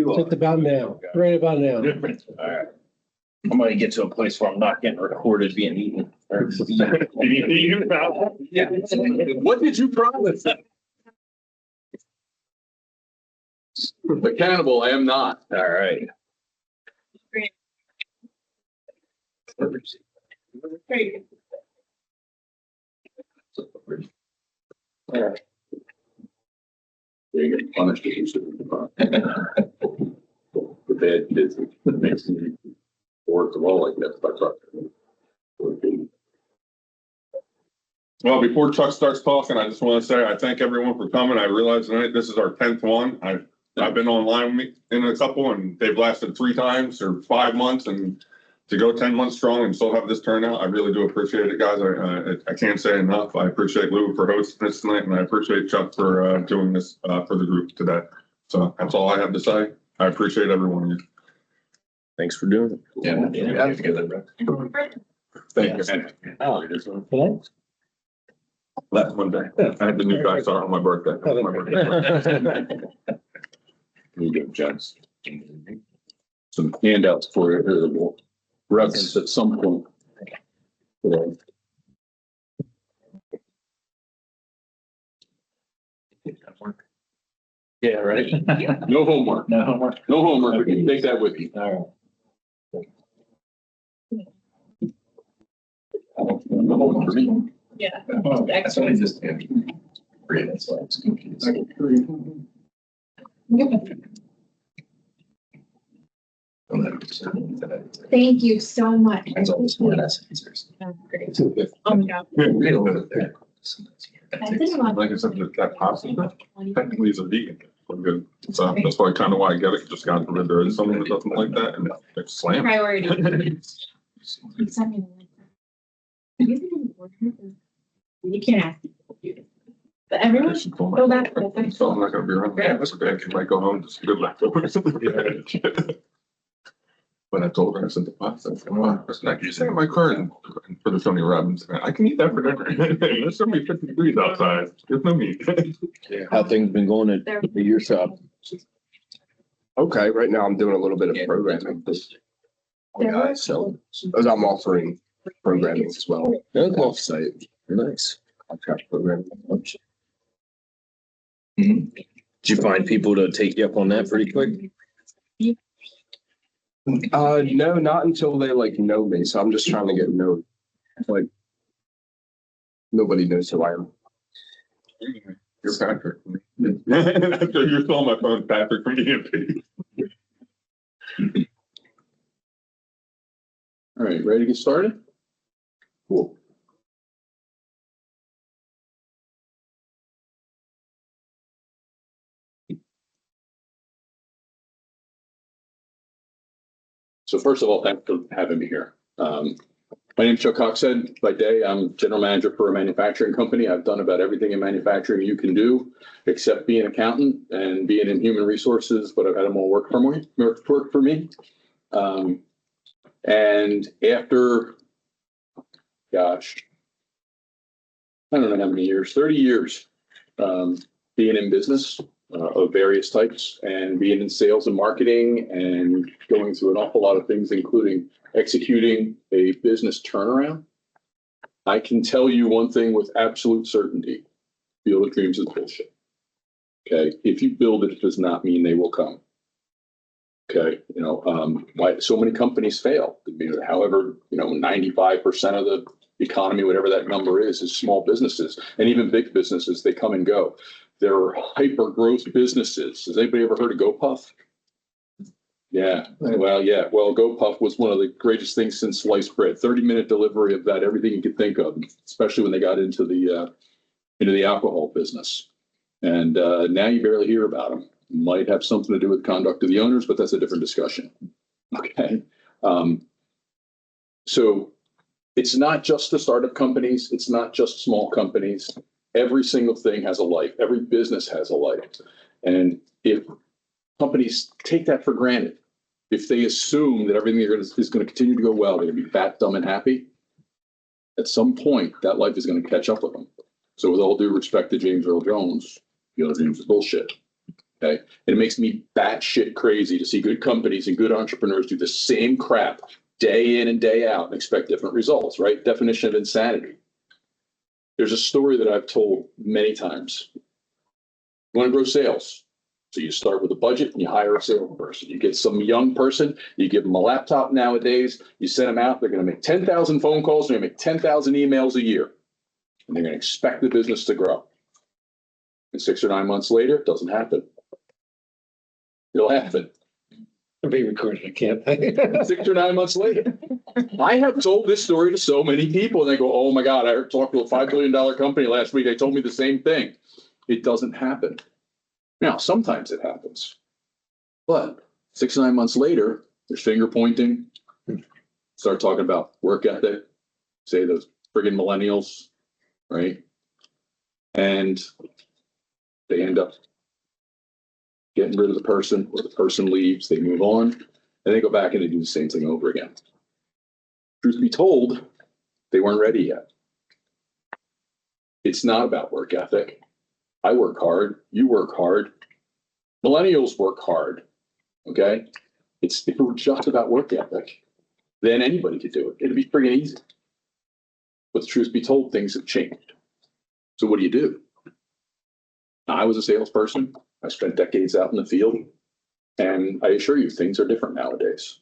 you Just about now, right about now. All right. I'm gonna get to a place where I'm not getting recorded being eaten. Yeah. What did you promise? The cannibal, I am not. All right. All right. You get punished if you should. The bad kids, it makes me work them all like that. If I talk to them. Well, before Chuck starts talking, I just want to say I thank everyone for coming. I realize tonight this is our 10th one. I've been online in a couple and they've lasted 3 times or 5 months, and to go 10 months strong and still have this turnout, I really do appreciate it, guys. I can't say enough. I appreciate Lou for hosting this tonight, and I appreciate Chuck for doing this for the group today. So that's all I have to say. I appreciate every one of you. Thanks for doing it. Yeah. Thank you. Today? Last Monday, I had the new guy start on my birthday. You go, Jens. Some handouts for you here that will reference at some point. Yeah, right. No homework. No homework. No homework. You can take that with you. All No homework for me. Yeah. right. Excellent. Just read it, so it's confused. Thank you so much. Mine's all the smart ass answers. Oh, great. Oh my God. Read a little bit there. I didn't want- Like I said, that pasta technically is a vegan. We're good. So that's why kind of why I get it. Just God forbid there is someone that doesn't like that and it's slam. Priority. You sent me the link. Have you been in the boardroom? You can't ask people. But everyone, go back. So I'm not gonna be around. Yeah. That's okay. I might go home, just good leftovers. But I told her, I said, the pasta, come on, I can stay in my car and for the Tony Robbins event. I can eat that for dinner. There's only 50 degrees outside. There's no meat. How things been going at your shop? Okay, right now I'm doing a little bit of programming. So as I'm offering programming as well, Okay, off-site nice. contract programming. Did you find people to take you up on that pretty quick? No, not until they like know me. So I'm just trying to get known. Like nobody knows who I am. You're Patrick. You're still on my phone, Patrick from EMP. All right, ready to get started? Cool. So first of all, thanks for having me here. My name's Chuck Coxhead. By day, I'm general manager for a manufacturing company. I've done about everything in manufacturing you can do, except being an accountant and being in human resources, but I've had them all work for me. And after, gosh, I don't know how many years, 30 years, being in business of various types and being in sales and marketing and going through an awful lot of things, including executing a business turnaround. I can tell you one thing with absolute certainty. Field of Dreams is bullshit. Okay. If you build it, it does not mean they will come. Okay. Why so many companies fail. However, 95% of the economy, whatever that number is small businesses, and even big businesses, they come and go. They're hyper growth businesses. Has anybody ever heard of GoPuff? Yeah. Well, yeah. Well, GoPuff was one of the greatest things since sliced bread. 30-minute delivery of that, everything you could think of, especially when they got into the alcohol business. And now you barely hear about them. Might have something to do with conduct of the owners, but that's a different discussion. Okay. So it's not just the startup companies. It's not just small companies. Every single thing has a life. Every business has a life. And if companies take that for granted, if they assume that everything is going to continue to go well, they're going to be fat, dumb, and happy, at some point, that life is going to catch up with them. So with all due respect to James Earl Jones, the other James is bullshit. Okay. And it makes me batshit crazy to see good companies and good entrepreneurs do the same crap day in and day out and expect different results, right? Definition of insanity. There's a story that I've told many times. You want to grow sales. So you start with a budget and you hire a salesperson. You get some young person, you give them a laptop nowadays, you send them out, they're going to make 10,000 phone calls, they're going to make 10,000 emails a year. And they're going to expect the business to grow. And 6 or 9 months later, it doesn't happen. It'll happen. It'll be recorded, I can't. 6 or 9 months later. I have told this story to so many people and they go, oh my God, I talked to a $5 billion company last week. They told me the same thing. It doesn't happen. Now, sometimes it happens, but 6 or 9 months later, there's finger pointing, start talking about work ethic, say those friggin' millennials, right? And they end up getting rid of the person, or the person leaves, they move on, and they go back and they do the same thing over again. Truth be told, they weren't ready yet. It's not about work ethic. I work hard, you work hard, millennials work hard, okay? If it were just about work ethic, then anybody could do it. It'd be friggin' easy. But the truth be told, things have changed. So what do? I was a salesperson. I spent decades out in the field. And I assure you, things are different nowadays.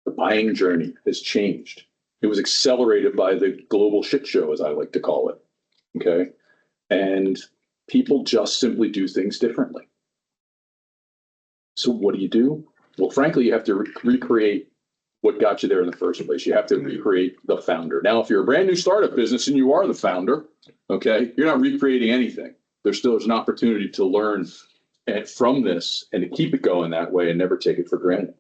The buying journey has changed. It was accelerated by the global shit show, as I like to call it, okay? And people just simply do things differently. So what do? Well, frankly, you have to recreate what got you there in the first place. You have to recreate the founder. Now, if you're a brand new startup business and you are the founder, okay, you're not recreating anything. There's an opportunity to learn from this and to keep it going that way and never take it for granted.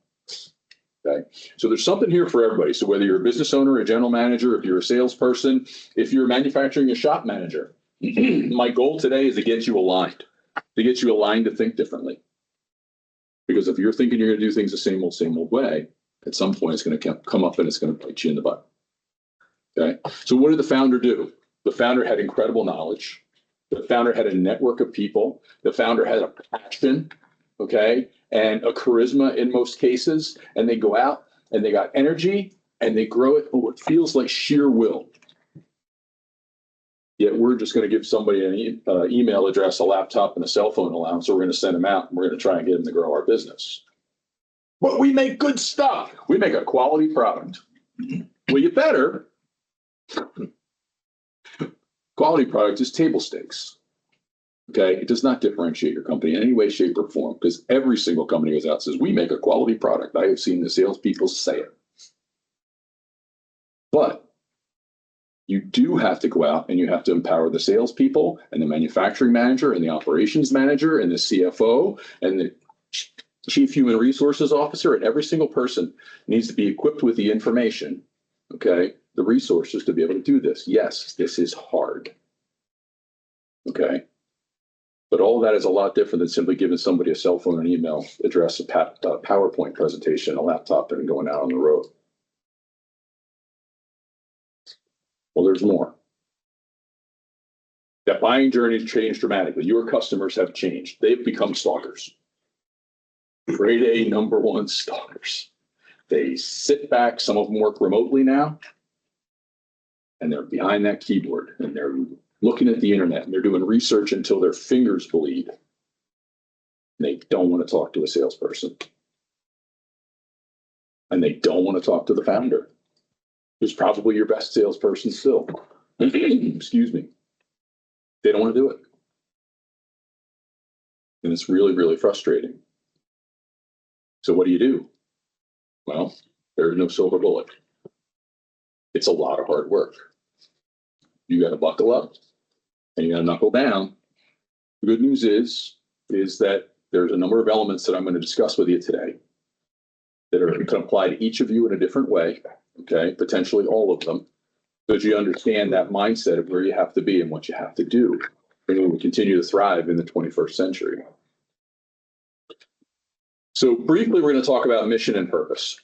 Okay, so there's something here for everybody. So whether you're a business owner, a general manager, if you're a salesperson, if you're manufacturing a shop manager, my goal today is to get you aligned to think differently. Because if you're thinking you're going to do things the same old way, at some point it's going to come up and it's going to bite you in the butt. Okay. So what did the founder do? The founder had incredible knowledge. The founder had a network of people. The founder had a passion, okay, and a charisma in most cases. And they go out and they got energy and they grow it with what feels like sheer will. Yet we're just going to give somebody an email address, a laptop, and a cell phone allowance. So we're going to send them out and we're going to try and get them to grow our business. But we make good stuff. We make a quality product. Well, you better. Quality product is table stakes. Okay, it does not differentiate your company in any way, shape, or form because every single company goes out and says, we make a quality product. I have seen the salespeople say it. But you do have to go out and you have to empower the salespeople and the manufacturing manager and the operations manager and the CFO and the chief human resources officer. And every single person needs to be equipped with the information, okay, the resources to be able to do this. Yes, this is hard. Okay. But all that is a lot different than simply giving somebody a cell phone, an email address, a PowerPoint presentation, a laptop, and going out on the road. Well, there's more. That buying journey has changed dramatically. Your customers have changed. They've become stalkers. Grade A #1 stalkers. They sit back. Some of them work remotely now. And they're behind that keyboard and they're looking at the internet and they're doing research until their fingers bleed. They don't want to talk to a salesperson. And they don't want to talk to the founder, who's probably your best salesperson still. Excuse me. They don't want to do it. And it's really, really frustrating. So what do? Well, there's no silver bullet. It's a lot of hard work. You got to buckle up and you got to knuckle down. The good news is that there's a number of elements that I'm going to discuss with you today that can apply to each of you in a different way. Okay, potentially all of them, so that you understand that mindset of where you have to be and what you have to do in order to continue to thrive in the 21st century. So briefly, we're going to talk about mission and purpose.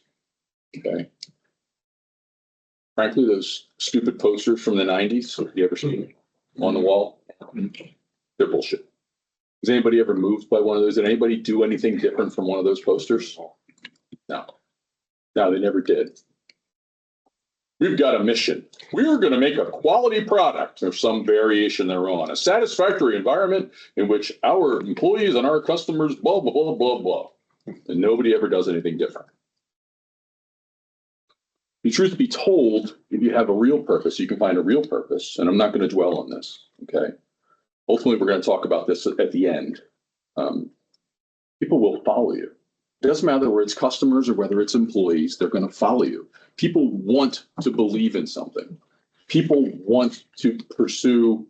Okay. Frankly, those stupid posters from the 90s, you ever seen on the wall? They're bullshit. Has anybody ever moved by one of those? Did anybody do anything different from one of those posters? No. No, they never did. We've got a mission. We are going to make a quality product or some variation thereon, a satisfactory environment in which our employees and our customers, blah, blah, blah, blah, blah. And nobody ever does anything different. The truth be told, if you have a real purpose, you can find a real purpose. And I'm not going to dwell on this. Okay. Ultimately, we're going to talk about this at the end. People will follow you. It doesn't matter whether it's customers or whether it's employees, they're going to follow you. People want to believe in something. People want to pursue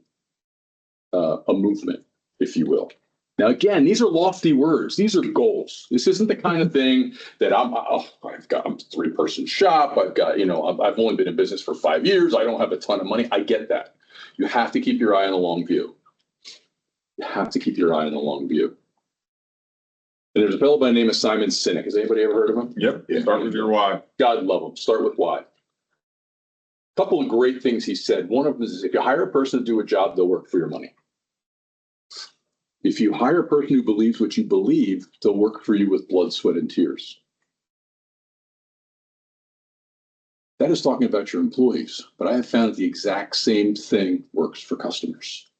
a movement, if you will. Now, again, these are lofty words. These are goals. This isn't the kind of thing that I'm a 3-person shop. I've only been in business for 5 years. I don't have a ton of money. I get that. You have to keep your eye on the long view. You have to keep your eye on the long view. And there's a fellow by the name of Simon Sinek. Has anybody ever heard of him? Yep. Start with your why. God love him. Start with why. A couple of great things he said. One of them is if you hire a person to do a job, they'll work for your money. If you hire a person who believes what you believe, they'll work for you with blood, sweat, and tears. That is talking about your employees, but I have found the exact same thing works for customers.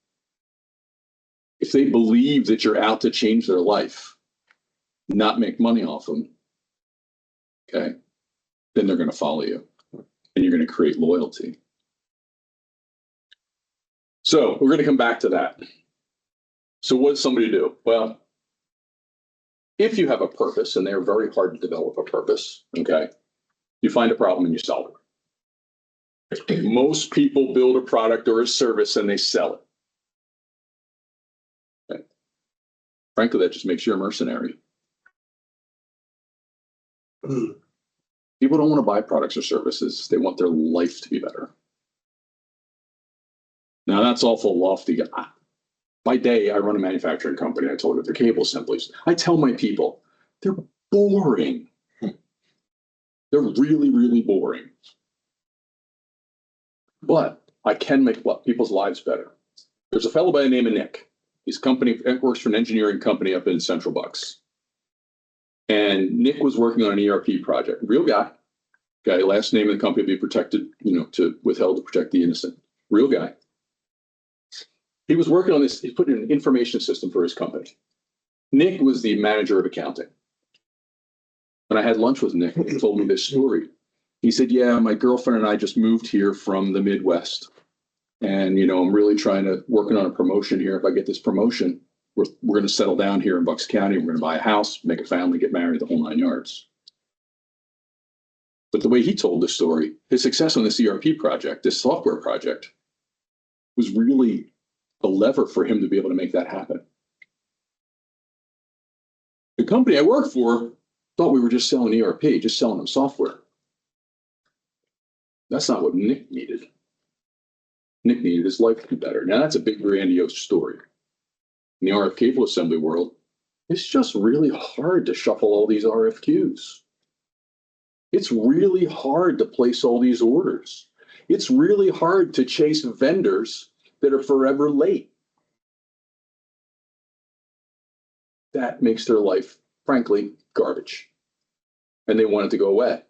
If they believe that you're out to change their life, not make money off them, okay, then they're going to follow you and you're going to create loyalty. So we're going to come back to that. So what does somebody do? Well, if you have a purpose, and they're very hard to develop a purpose, okay, you find a problem and you solve it. Most people build a product or a service and they sell it. Okay. Frankly, that just makes you a mercenary. People don't want to buy products or services. They want their life to be better. Now, that's awful lofty. By day, I run a manufacturing company. I told you they're cable assemblies. I tell my people, they're boring. They're really, really boring. But I can make people's lives better. There's a fellow by the name of Nick. His company works for an engineering company up in Central Bucks. And Nick was working on an ERP project. Real guy. Last name of the company will be protected, withheld to protect the innocent. Real guy. He was working on this. He put in an information system for his company. Nick was the manager of accounting. When I had lunch with Nick, he told me this story. He said, yeah, my girlfriend and I just moved here from the Midwest. And, I'm really working on a promotion here. If I get this promotion, we're going to settle down here in Bucks County. We're going to buy a house, make a family, get married, the whole 9 yards. But the way he told this story, his success on this ERP project, this software project, was really a lever for him to be able to make that happen. The company I worked for thought we were just selling ERP, just selling them software. That's not what Nick needed. Nick needed his life to be better. Now, that's a big, grandiose story. In the RF cable assembly world, it's just really hard to shuffle all these RFQs. It's really hard to place all these orders. It's really hard to chase vendors that are forever late. That makes their life, frankly, garbage. And they want it to go away.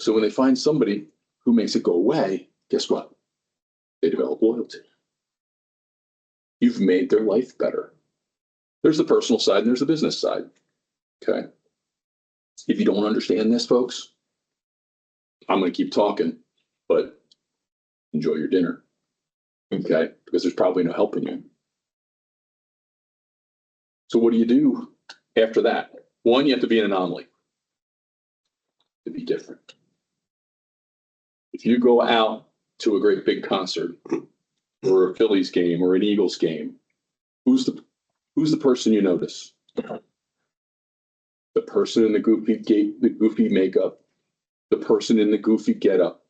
So when they find somebody who makes it go away, guess what? They develop loyalty. You've made their life better. There's the personal side and there's the business side. Okay. If you don't understand this, folks, I'm going to keep talking, but enjoy your dinner. Okay, because there's probably no helping you. So what do you do after that? One, you have to be an anomaly. To be different. If you go out to a great big concert or a Phillies game or an Eagles game, who's the person you notice? The person in the goofy makeup, the person in the goofy getup,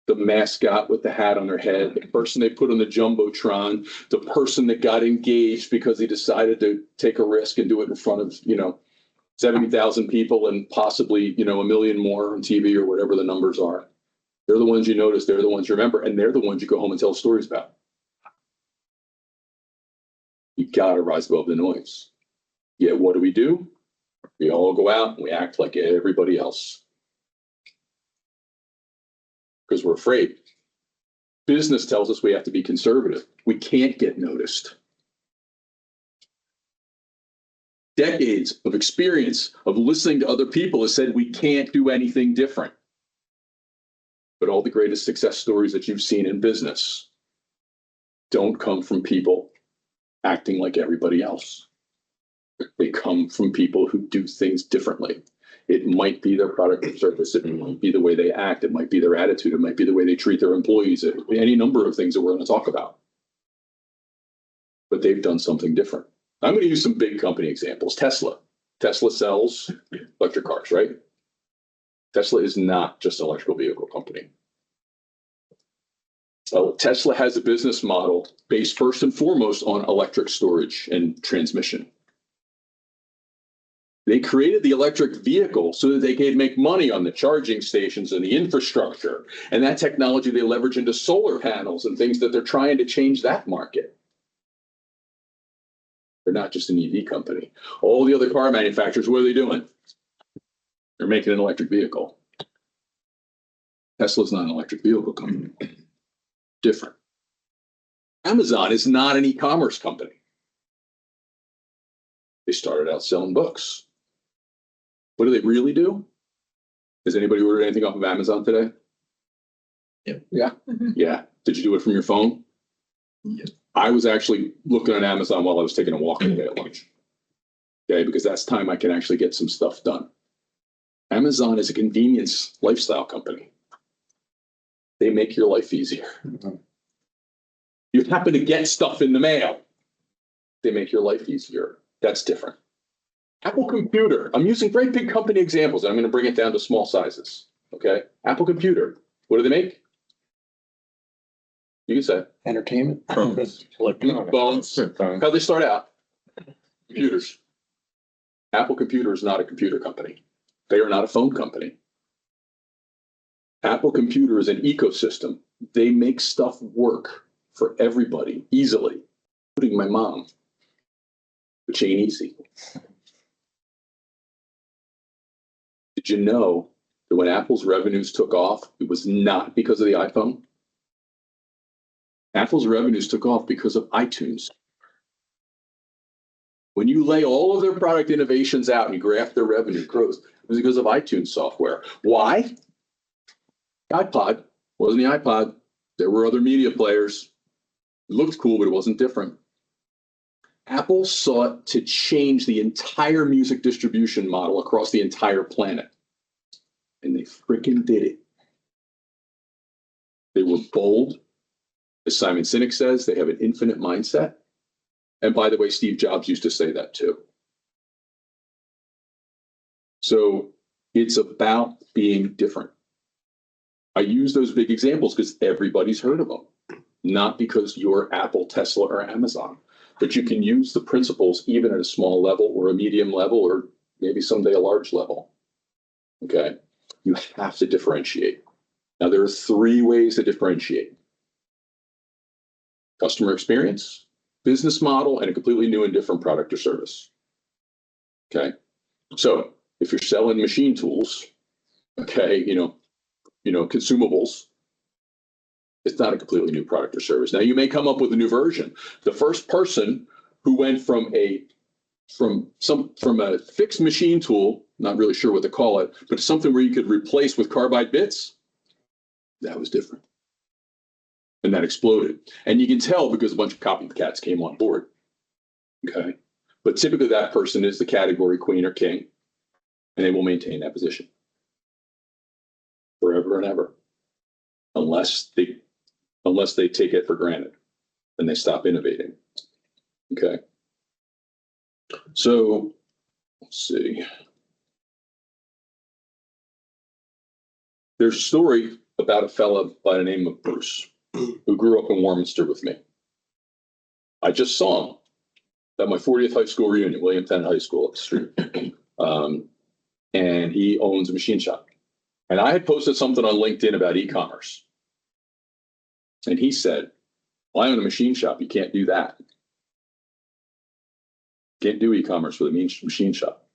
the mascot with the hat on their head, the person they put on the Jumbotron, the person that got engaged because he decided to take a risk and do it in front of, 70,000 people and possibly, 1 million more on TV or whatever the numbers are. They're the ones you notice. They're the ones you remember. And they're the ones you go home and tell stories about. You gotta rise above the noise. Yet what do? We all go out and we act like everybody else. Because we're afraid. Business tells us we have to be conservative. We can't get noticed. Decades of experience of listening to other people has said we can't do anything different. But all the greatest success stories that you've seen in business don't come from people acting like everybody else. They come from people who do things differently. It might be their product or service. It might be the way they act. It might be their attitude. It might be the way they treat their employees. Any number of things that we're going to talk about. But they've done something different. I'm going to use some big company examples. Tesla. Tesla sells electric cars, right? Tesla is not just an electrical vehicle company. So Tesla has a business model based first and foremost on electric storage and transmission. They created the electric vehicle so that they could make money on the charging stations and the infrastructure. And that technology they leverage into solar panels and things that they're trying to change that market. They're not just an EV company. All the other car manufacturers, what are they doing? They're making an electric vehicle. Tesla's not an electric vehicle company. Different. Amazon is not an e-commerce company. They started out selling books. What do they really do? Has anybody ordered anything off of Amazon today? Yeah. Yeah. Did you do it from your phone? Yeah. I was actually looking at Amazon while I was taking a walk today at lunch. Okay, because that's time I can actually get some stuff done. Amazon is a convenience lifestyle company. They make your life easier. You happen to get stuff in the mail. They make your life easier. That's different. Apple Computer. I'm using great big company examples, and I'm going to bring it down to small sizes. Okay? Apple Computer. What do they make? You can say. Entertainment. Phones. Phones. How'd they start out? Computers. Apple Computer is not a computer company. They are not a phone company. Apple Computer is an ecosystem. They make stuff work for everybody easily, including my mom, which ain't easy. Did you know that when Apple's revenues took off, it was not because of the iPhone? Apple's revenues took off because of iTunes. When you lay all of their product innovations out and you graph their revenue growth, it was because of iTunes software. Why? iPod wasn't the iPod. There were other media players. It looked cool, but it wasn't different. Apple sought to change the entire music distribution model across the entire planet. And they freaking did it. They were bold. As Simon Sinek says, they have an infinite mindset. And by the way, Steve Jobs used to say that too. So it's about being different. I use those big examples because everybody's heard of them, not because you're Apple, Tesla, or Amazon. But you can use the principles even at a small level or a medium level or maybe someday a large level. Okay? You have to differentiate. Now, there are 3 ways to differentiate. Customer experience, business model, and a completely new and different product or service. Okay? So if you're selling machine tools, okay, consumables, it's not a completely new product or service. Now you may come up with a new version. The first person who went from a fixed machine tool, not really sure what to call it, but something where you could replace with carbide bits, that was different. And that exploded. And you can tell because a bunch of copycats came on board. Okay. But typically that person is the category queen or king, and they will maintain that position forever and ever, unless they take it for granted and they stop innovating. Okay. So let's see. There's a story about a fella by the name of Bruce who grew up in Warminster with me. I just saw him at my 40th high school reunion, William Tennant High School up the street. And he owns a machine shop. And I had posted something on LinkedIn about e-commerce. And he said, well, I own a machine shop. You can't do that. Can't do e-commerce with a machine shop.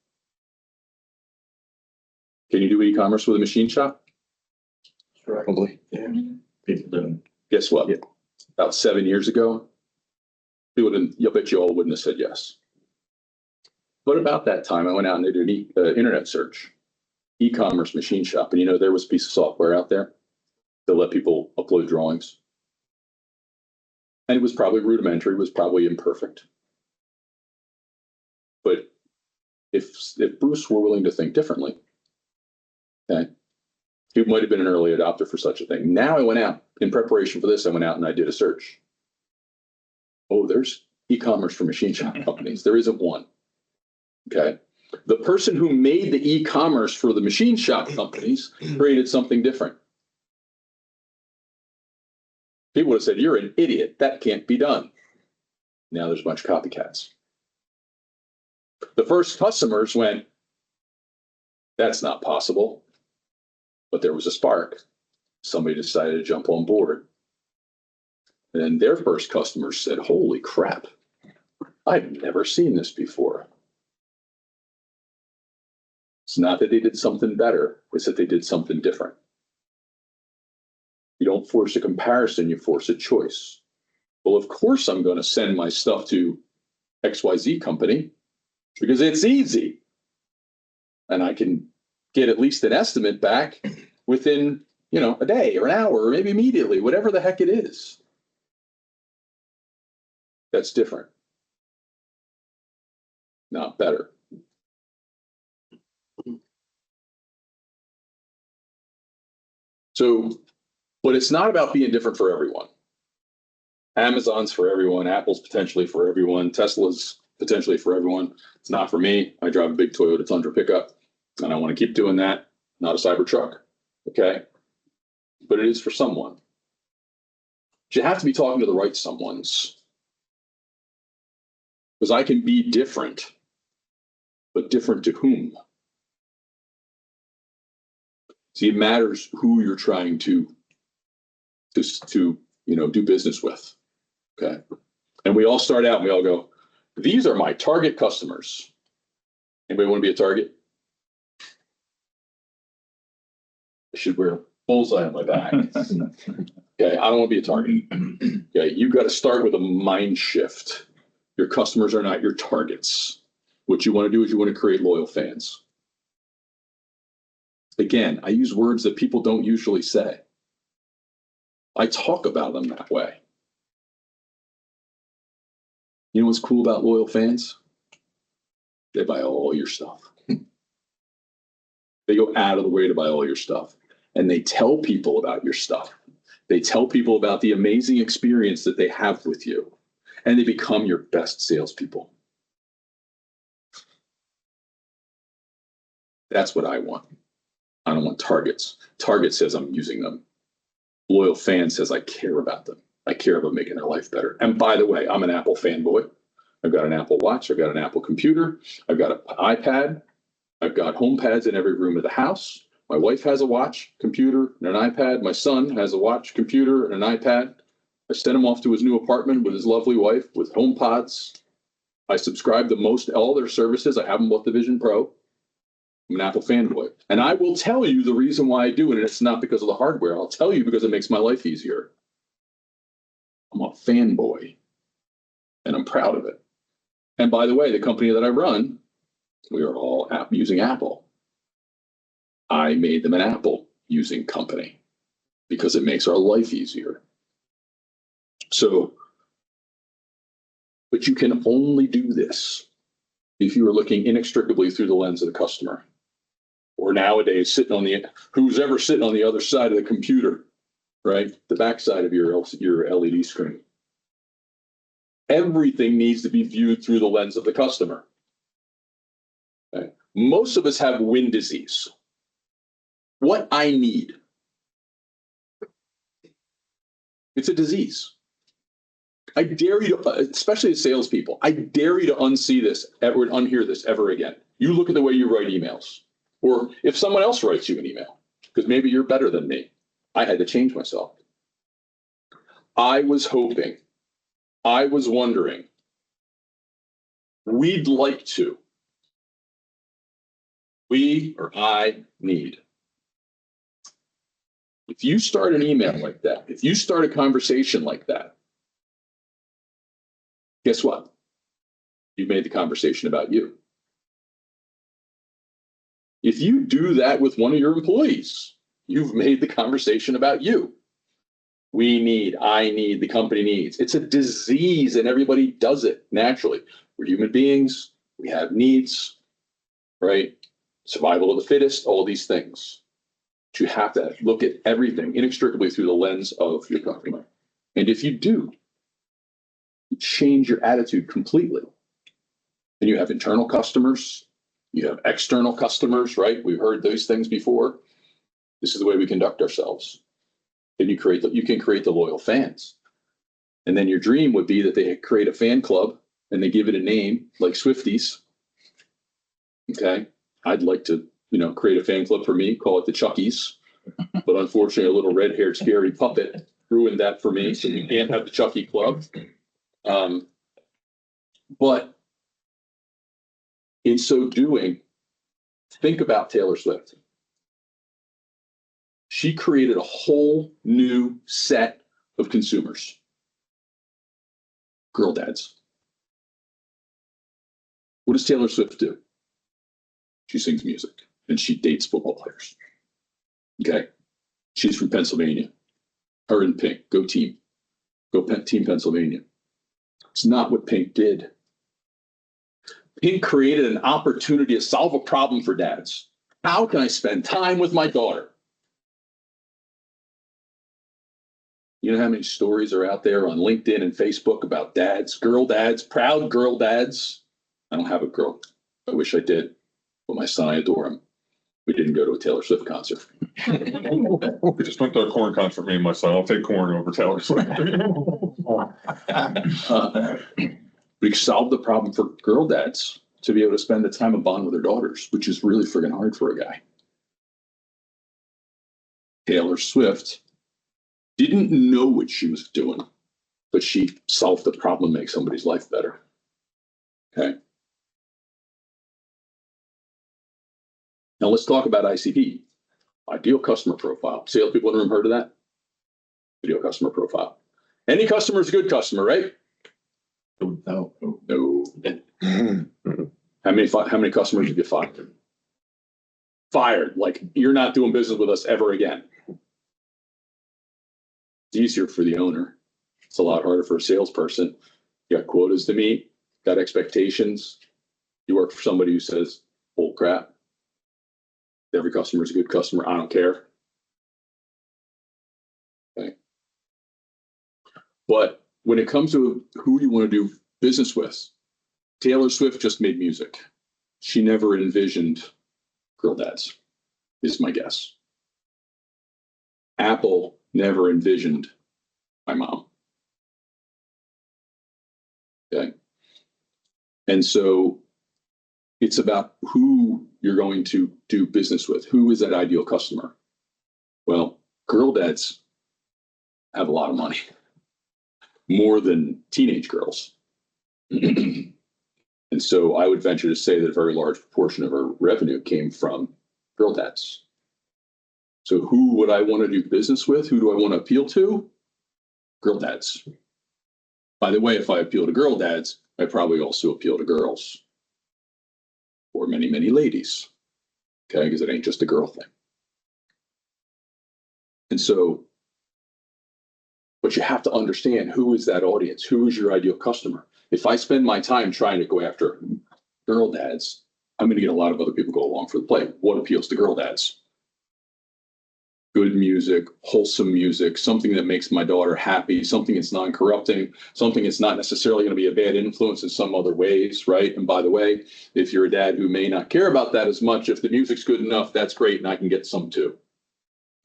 Can you do e-commerce with a machine shop? Probably. People don't. Guess what? Yeah. About 7 years ago, people didn't, you'll bet you all wouldn't have said yes. But about that time, I went out and did an internet search, e-commerce machine shop. And there was a piece of software out there that let people upload drawings. And it was probably rudimentary, was probably imperfect. But if Bruce were willing to think differently, okay, he might have been an early adopter for such a thing. Now I went out, in preparation for this, I went out and I did a search. Oh, there's e-commerce for machine shop companies. There isn't one. Okay. The person who made the e-commerce for the machine shop companies created something different. People would have said, you're an idiot. That can't be done. Now there's a bunch of copycats. The first customers went, that's not possible. But there was a spark. Somebody decided to jump on board. And then their first customers said, holy crap, I've never seen this before. It's not that they did something better, it's that they did something different. You don't force a comparison, you force a choice. Well, of course I'm going to send my stuff to XYZ company because it's easy. And I can get at least an estimate back within, a day or an hour, or maybe immediately, whatever the heck it is. That's different. Not better. So, but it's not about being different for everyone. Amazon's for everyone, Apple's potentially for everyone, Tesla's potentially for everyone. It's not for me. I drive a big Toyota Tundra pickup, and I want to keep doing that, not a Cybertruck, okay? But it is for someone. But you have to be talking to the right someones. Because I can be different, but different to whom? See, it matters who you're trying to do business with, okay? And we all start out and we all go, these are my target customers. Anybody want to be a target? I should wear a bullseye on my back. Okay, I don't want to be a target. Okay, you've got to start with a mind shift. Your customers are not your targets. What you want to do is you want to create loyal fans. Again, I use words that people don't usually say. I talk about them that way. You know what's cool about loyal fans? They buy all your stuff. They go out of the way to buy all your stuff. And they tell people about your stuff. They tell people about the amazing experience that they have with you. And they become your best salespeople. That's what I want. I don't want targets. Target says I'm using them. Loyal fan says I care about them. I care about making their life better. And by the way, I'm an Apple fanboy. I've got an Apple Watch. I've got an Apple computer. I've got an iPad. I've got home pads in every room of the house. My wife has a watch, computer, and an iPad. My son has a watch, computer, and an iPad. I sent him off to his new apartment with his lovely wife with home pods. I subscribe to all their services. I haven't bought the Vision Pro. I'm an Apple fanboy. And I will tell you the reason why I do it, and it's not because of the hardware. I'll tell you because it makes my life easier. I'm a fanboy, and I'm proud of it. And by the way, the company that I run, we are all using Apple. I made them an Apple using company because it makes our life easier. So, but you can only do this if you are looking inextricably through the lens of the customer. Or nowadays, who's ever sitting on the other side of the computer, right? The backside of your LED screen. Everything needs to be viewed through the lens of the customer. Okay? Most of us have wind disease. What I need. It's a disease. I dare you to, especially as salespeople, I dare you to unhear this ever again. You look at the way you write emails. Or if someone else writes you an email, because maybe you're better than me. I had to change myself. I was hoping, I was wondering, we'd like to. We or I need. If you start an email like that, if you start a conversation like that, guess what? You've made the conversation about you. If you do that with one of your employees, you've made the conversation about you. We need, I need, the company needs. It's a disease and everybody does it naturally. We're human beings. We have needs, right? Survival of the fittest, all these things. But you have to look at everything inextricably through the lens of your customer. And if you do, you change your attitude completely. And you have internal customers, you have external customers, right? We've heard those things before. This is the way we conduct ourselves. And you can create the loyal fans. And then your dream would be that they create a fan club and they give it a name like Swifties. Okay. I'd like to, create a fan club for me, call it the Chuckies. But unfortunately, a little red-haired scary puppet ruined that for me. So you can't have the Chucky Club. But in so doing, think about Taylor Swift. She created a whole new set of consumers. Girl dads. What does Taylor Swift do? She sings music and she dates football players. Okay. She's from Pennsylvania. Her and Pink. Go team. Go Team Pennsylvania. It's not what Pink did. Pink created an opportunity to solve a problem for dads. How can I spend time with my daughter? You know how many stories are out there on LinkedIn and Facebook about dads, girl dads, proud girl dads? I don't have a girl. I wish I did. But my son, I adore him. We didn't go to a Taylor Swift concert. We just went to a corn concert, me and my son. I'll take corn over Taylor Swift. We solved the problem for girl dads to be able to spend the time and bond with their daughters, which is really friggin' hard for a guy. Taylor Swift didn't know what she was doing, but she solved the problem to make somebody's life better. Okay. Now let's talk about ICP, ideal customer profile. Salespeople in the room heard of that? Ideal customer profile. Any customer is a good customer, right? No. No. How many customers have you fired? Fired, like you're not doing business with us ever again. It's easier for the owner. It's a lot harder for a salesperson. You got quotas to meet, got expectations. You work for somebody who says, bull crap. Every customer is a good customer. I don't care. Okay. But when it comes to who you want to do business with, Taylor Swift just made music. She never envisioned girl dads, is my guess. Apple never envisioned my mom. Okay. And so it's about who you're going to do business with. Who is that ideal customer? Well, girl dads have a lot of money, more than teenage girls. And so I would venture to say that a very large proportion of our revenue came from girl dads. So who would I want to do business with? Who do I want to appeal to? Girl dads. By the way, if I appeal to girl dads, I probably also appeal to girls. Or many, many ladies. Okay, because it ain't just a girl thing. And so, but you have to understand who is that audience? Who is your ideal customer? If I spend my time trying to go after girl dads, I'm going to get a lot of other people go along for the play. What appeals to girl dads? Good music, wholesome music, something that makes my daughter happy, something that's non-corrupting, something that's not necessarily going to be a bad influence in some other ways, right? And by the way, if you're a dad who may not care about that as much, if the music's good enough, that's great, and I can get some too.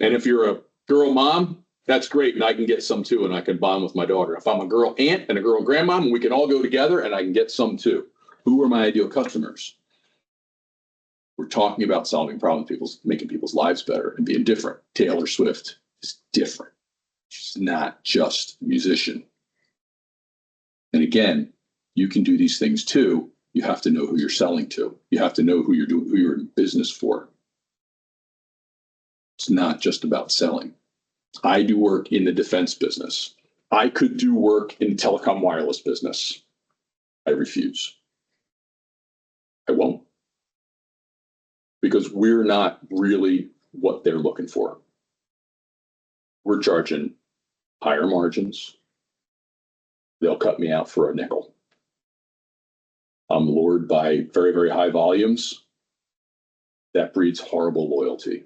And if you're a girl mom, that's great, and I can get some too, and I can bond with my daughter. If I'm a girl aunt and a girl grandmom, we can all go together, and I can get some too. Who are my ideal customers? We're talking about solving problems, making people's lives better and being different. Taylor Swift is different. She's not just a musician. And again, you can do these things too You have to know who you're selling to. You have to know who you're in business for. It's not just about selling. I do work in the defense business. I could do work in the telecom wireless business. I refuse. I won't. Because we're not really what they're looking for. We're charging higher margins. They'll cut me out for a nickel. I'm lured by very, very high volumes. That breeds horrible loyalty.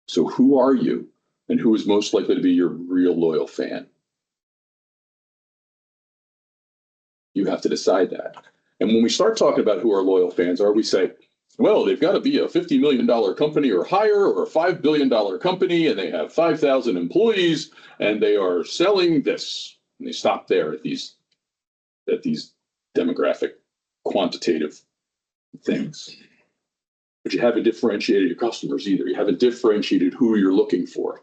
So who are you, and who is most likely to be your real loyal fan? You have to decide that. And when we start talking about who our loyal fans are, we say, well, they've got to be a $50 million company or higher, or a $5 billion company, and they have 5,000 employees, and they are selling this. And they stop there at these demographic, quantitative things. But you haven't differentiated your customers either. You haven't differentiated who you're looking for.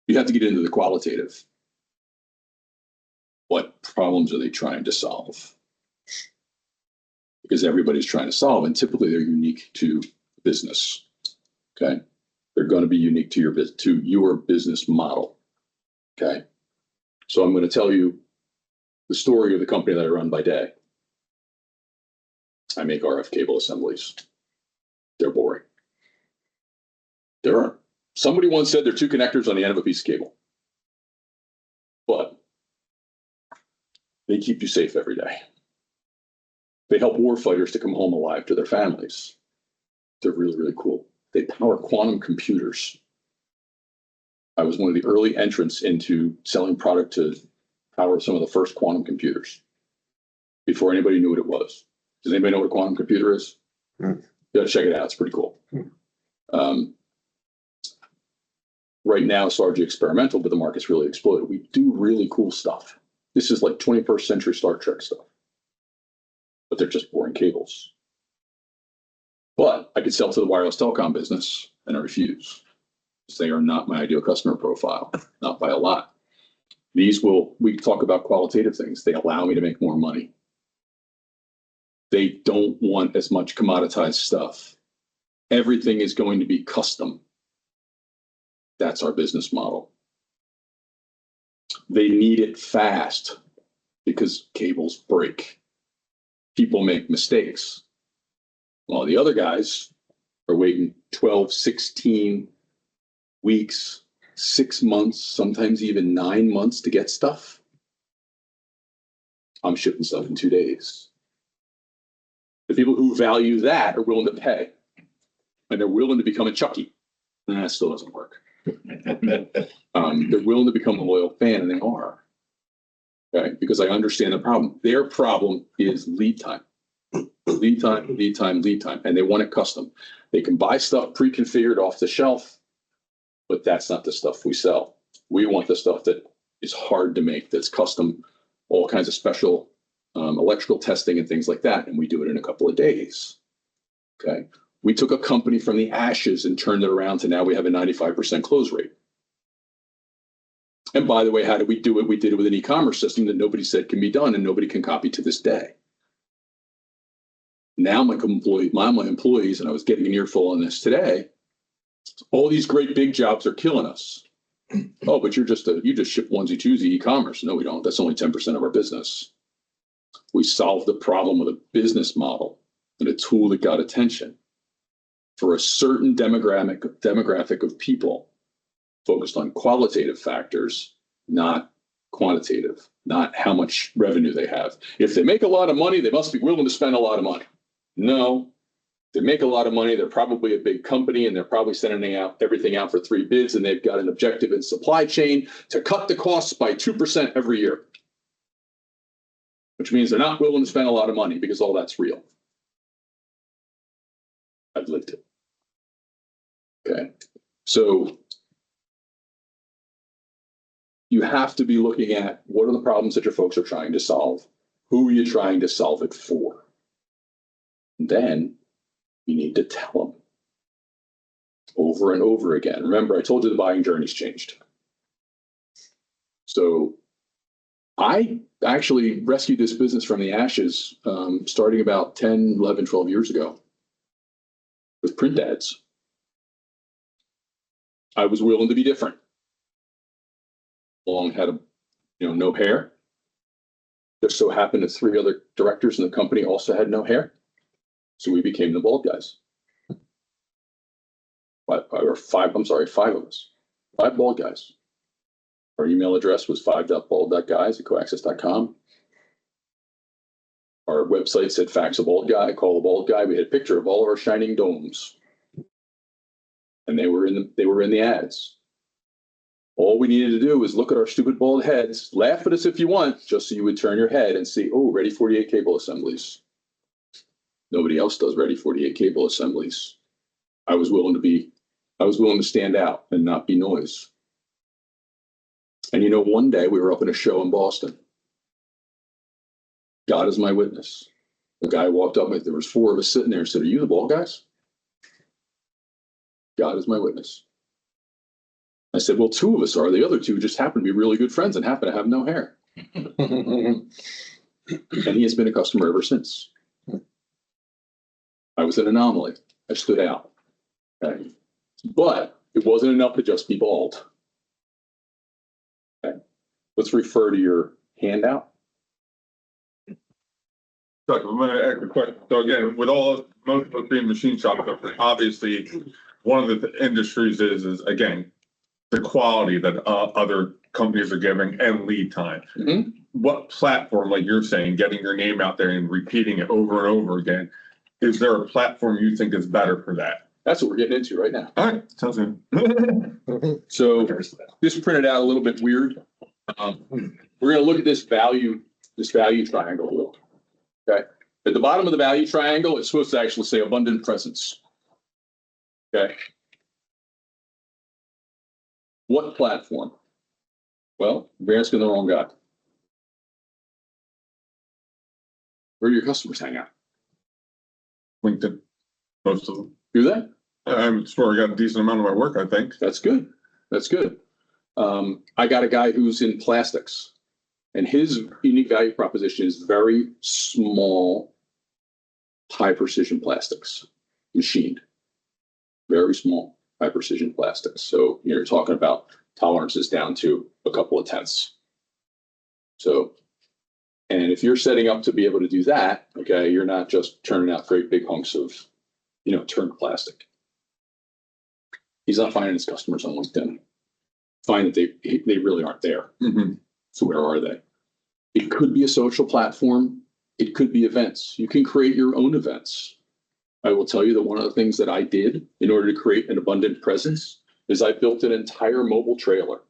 You have to get into the qualitative. What problems are they trying to solve? Because everybody's trying to solve, and typically they're unique to business. Okay, they're going to be unique to your business model. Okay, so I'm going to tell you the story of the company that I run by day. I make RF cable assemblies. They're boring. There aren't. Somebody once said there are two connectors on the end of a piece of cable, but they keep you safe every day. They help warfighters to come home alive to their families. They're really, really cool. They power quantum computers. I was one of the early entrants into selling product to power some of the first quantum computers before anybody knew what it was. Does anybody know what a quantum computer is? You gotta check it out. It's pretty cool. Right now, it's largely experimental, but the market's really exploded. We do really cool stuff. This is like 21st century Star Trek stuff, but they're just boring cables. But I could sell to the wireless telecom business, and I refuse. They are not my ideal customer profile, not by a lot. We talk about qualitative things. They allow me to make more money. They don't want as much commoditized stuff. Everything is going to be custom. That's our business model. They need it fast because cables break. People make mistakes. While the other guys are waiting 12, 16 weeks, 6 months, sometimes even 9 months to get stuff. I'm shipping stuff in 2 days. The people who value that are willing to pay, and they're willing to become a Chucky. Nah, that still doesn't work. They're willing to become a loyal fan, and they are. Okay, because I understand the problem. Their problem is lead time. Lead time, lead time, lead time, and they want it custom. They can buy stuff pre-configured off the shelf, but that's not the stuff we sell. We want the stuff that is hard to make, that's custom, all kinds of special electrical testing and things like that, and we do it in a couple of days. Okay, we took a company from the ashes and turned it around to now we have a 95% close rate. And by the way, how did we do it? We did it with an e-commerce system that nobody said can be done and nobody can copy to this day. Now my employees, and I was getting an earful on this today, all these great big jobs are killing us. Oh, but you just ship onesie twosie e-commerce. No, we don't. That's only 10% of our business. We solved the problem with a business model and a tool that got attention for a certain demographic of people focused on qualitative factors, not quantitative, not how much revenue they have. If they make a lot of money, they must be willing to spend a lot of money. No, if they make a lot of money, they're probably a big company and they're probably sending everything out for 3 bids, and they've got an objective in supply chain to cut the costs by 2% every year, which means they're not willing to spend a lot of money because all that's real. I've lived it. Okay, so you have to be looking at what are the problems that your folks are trying to solve, who are you trying to solve it for? And then you need to tell them over and over again. Remember, I told you the buying journey's changed. So I actually rescued this business from the ashes, starting about 10, 11, 12 years ago with print ads. I was willing to be different. Long had no hair. Just so happened that 3 other directors in the company also had no hair. So we became the bald guys. 5 of us. 5 bald guys. Our email address was 5.bald.guys@coaccess.com. Our website said fax a bald guy, call a bald guy. We had a picture of all of our shining domes. And they were in the ads. All we needed to do was look at our stupid bald heads, laugh at us if you want, just so you would turn your head and see, oh, Ready 48 cable assemblies. Nobody else does Ready 48 cable assemblies. I was willing to stand out and not be noise. And one day we were up in a show in Boston. God is my witness. A guy walked up, there was 4 of us sitting there and said, "Are you the bald guys?" God is my witness. I said, "Well, 2 of us are. The other 2 just happen to be really good friends and happen to have no hair." And he has been a customer ever since. I was an anomaly. I stood out. Okay. But it wasn't enough to just be bald. Okay. Let's refer to your handout. Chuck, I'm gonna ask a question. So again, with most of us being machine shop, obviously, one of the industries is again, the quality that other companies are giving and lead time. Mm-hmm. What platform, like you're saying, getting your name out there and repeating it over and over again, is there a platform you think is better for that? That's what we're getting into right now. All right, sounds good. So this printed out a little bit weird. We're going to look at this value triangle. Okay. At the bottom of the value triangle, it's supposed to actually say abundant presence. Okay. What platform? Well, you're asking the wrong guy. Where do your customers hang out? LinkedIn, most of them. Do they? I'm sure I got a decent amount of my work, I think. That's good. That's good. I got a guy who's in plastics, and his unique value proposition is very small, high precision plastics, machined. Very small, high precision plastics. So you're talking about tolerances down to a couple of tenths. So, and if you're setting up to be able to do that, okay, you're not just turning out great big hunks of, turned plastic. He's not finding his customers on LinkedIn. Find that they really aren't there. Mm-hmm. So where are they? It could be a social platform. It could be events. You can create your own events. I will tell you that one of the things that I did in order to create an abundant presence is I built an entire mobile trailer.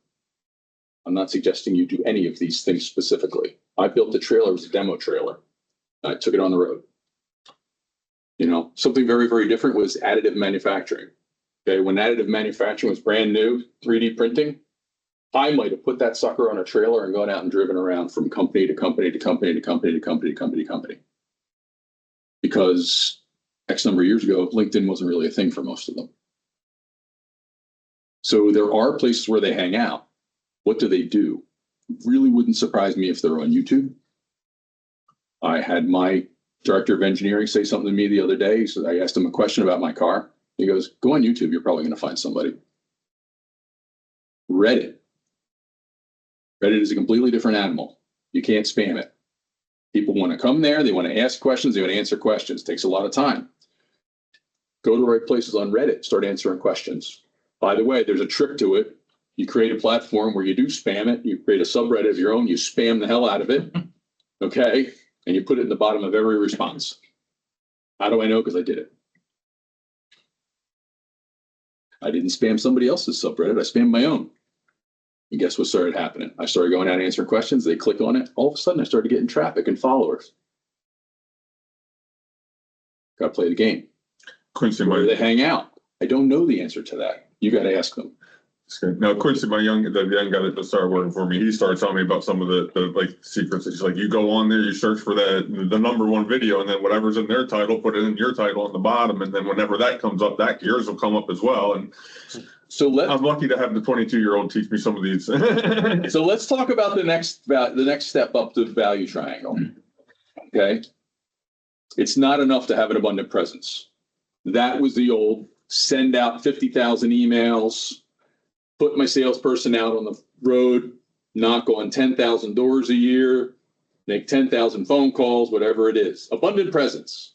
I'm not suggesting you do any of these things specifically. I built the trailer as a demo trailer. I took it on the road. Something very, very different was additive manufacturing. Okay, when additive manufacturing was brand new, 3D printing, I might have put that sucker on a trailer and gone out and driven around from company to company to company to company to company to company to company. Because X number of years ago, LinkedIn wasn't really a thing for most of them. So there are places where they hang out. What do they do? Really wouldn't surprise me if they're on YouTube. I had my director of engineering say something to me the other day. So I asked him a question about my car. He goes, "Go on YouTube, you're probably going to find somebody." Reddit. Reddit is a completely different animal. You can't spam it. People want to come there. They want to ask questions. They want to answer questions. It takes a lot of time. Go to the right places on Reddit. Start answering questions. By the way, there's a trick to it. You create a platform where you do spam it. You create a subreddit of your own. You spam the hell out of it. Okay. And you put it in the bottom of every response. How do I know? Because I did it. I didn't spam somebody else's subreddit. I spammed my own. And guess what started happening? I started going out and answering questions. They click on it. All of a sudden, I started getting traffic and followers. Got to play the game. Quincy, Where do they hang out? I don't know the answer to that. You got to ask them. Now, Quincy, the young guy that just started working for me, he started telling me about some of the secrets. He's like, you go on there, you search for the number 1 video, and then whatever's in their title, put it in your title on the bottom, and then whenever that comes up, that yours will come up as well. And So I'm lucky to have the 22-year-old teach me some of these. So let's talk about the next step up the value triangle. Okay. It's not enough to have an abundant presence. That was the old send out 50,000 emails, put my salesperson out on the road, knock on 10,000 doors a year, make 10,000 phone calls, whatever it is. Abundant presence.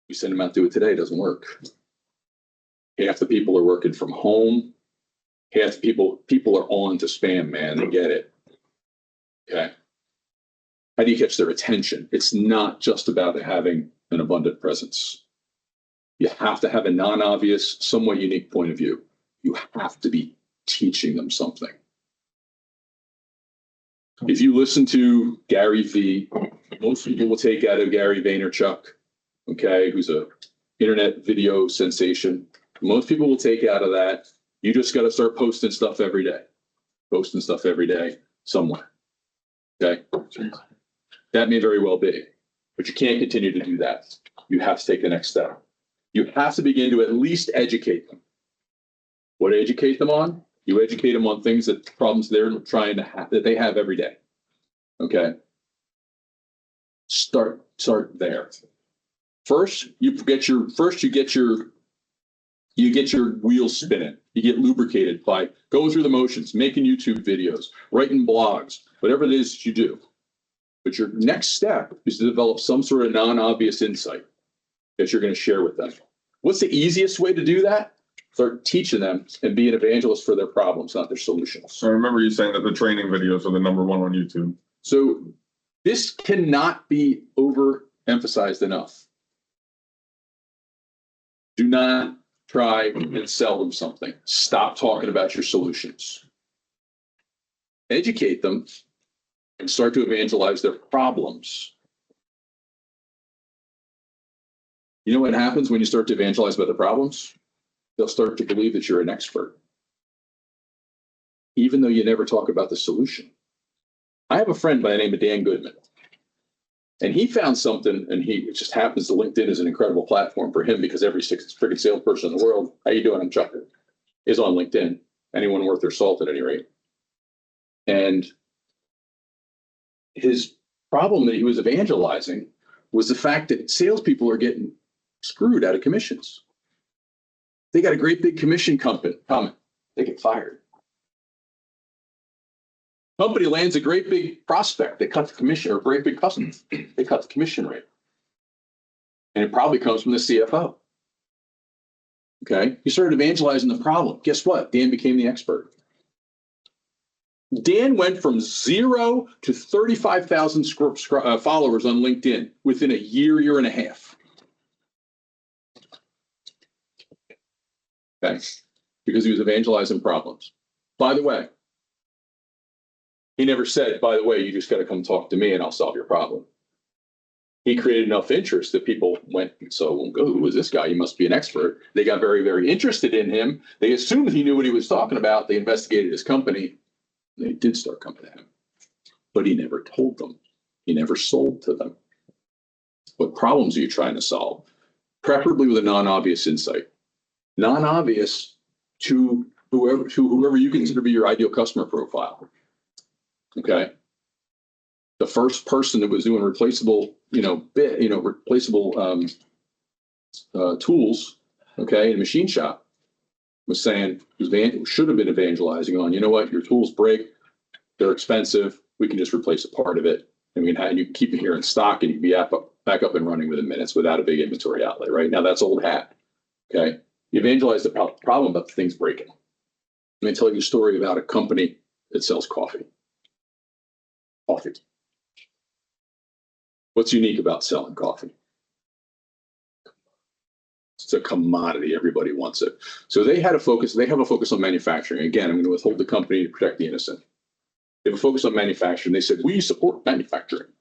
We send them out to do it today, it doesn't work. Half the people are working from home. Half the people are on to spam, man. They get it. Okay. How do you catch their attention? It's not just about having an abundant presence. You have to have a non-obvious, somewhat unique point of view. You have to be teaching them something. If you listen to Gary V, most people will take out of Gary Vaynerchuk, okay, who's a internet video sensation. Most people will take out of that. You just got to start posting stuff every day. Posting stuff every day somewhere. Okay. That may very well be, but you can't continue to do that. You have to take the next step. You have to begin to at least educate them. What educate them on? You educate them on things that problems they're trying to have, that they have every day. Okay. Start there. First, you get your wheels spinning. You get lubricated by going through the motions, making YouTube videos, writing blogs, whatever it is you do. But your next step is to develop some sort of non-obvious insight that you're going to share with them. What's the easiest way to do that? Start teaching them and be an evangelist for their problems, not their solutions. I remember you saying that the training videos are the #1 on YouTube. So this cannot be overemphasized enough. Do not try and sell them something. Stop talking about your solutions. Educate them and start to evangelize their problems. You know what happens when you start to evangelize about the problems? They'll start to believe that you're an expert, even though you never talk about the solution. I have a friend by the name of Dan Goodman, and he found something, and it just happens to LinkedIn is an incredible platform for him because every freaking salesperson in the world, how you doing? I'm Chuck, is on LinkedIn. Anyone worth their salt at any rate. And his problem that he was evangelizing was the fact that salespeople are getting screwed out of commissions. They got a great big commission coming. They get fired. Company lands a great big prospect. They cut the commission, or a great big customer. They cut the commission rate. And it probably comes from the CFO. Okay. You started evangelizing the problem. Guess what? Dan became the expert. Dan went from 0 to 35,000 followers on LinkedIn within a year and a half. Okay. Because he was evangelizing problems. By the way, he never said, by the way, you just got to come talk to me and I'll solve your problem. He created enough interest that people went, so who is this guy? He must be an expert. They got very, very interested in him. They assumed he knew what he was talking about. They investigated his company. They did start coming to him, but he never told them. He never sold to them. What problems are you trying to solve? Preferably with a non-obvious insight. Non-obvious to whoever you consider to be your ideal customer profile. Okay. The first person that was doing replaceable, tools, okay, in a machine shop was saying, should have been evangelizing on, you know what, your tools break, they're expensive, we can just replace a part of it, and you can keep it here in stock, and you can be back up and running within minutes without a big inventory outlay, right? Now that's old hat, okay? You evangelize the problem about the things breaking. Let me tell you a story about a company that sells coffee. Coffee. What's unique about selling coffee? It's a commodity. Everybody wants it. So they have a focus on manufacturing. Again, I'm going to withhold the company to protect the innocent. They have a focus on manufacturing. They said, we support manufacturing.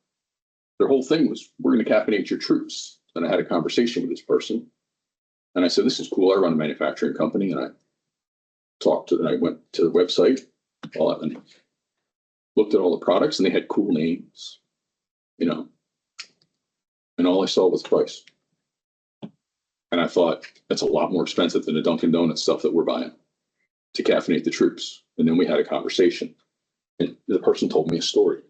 Their whole thing was, we're going to caffeinate your troops. And I had a conversation with this person. And I said, this is cool. I run a manufacturing company. And I went to the website and looked at all the products, and they had cool names, and all I saw was price. And I thought, that's a lot more expensive than the Dunkin' Donuts stuff that we're buying to caffeinate the troops. And then we had a conversation. And the person told me a story.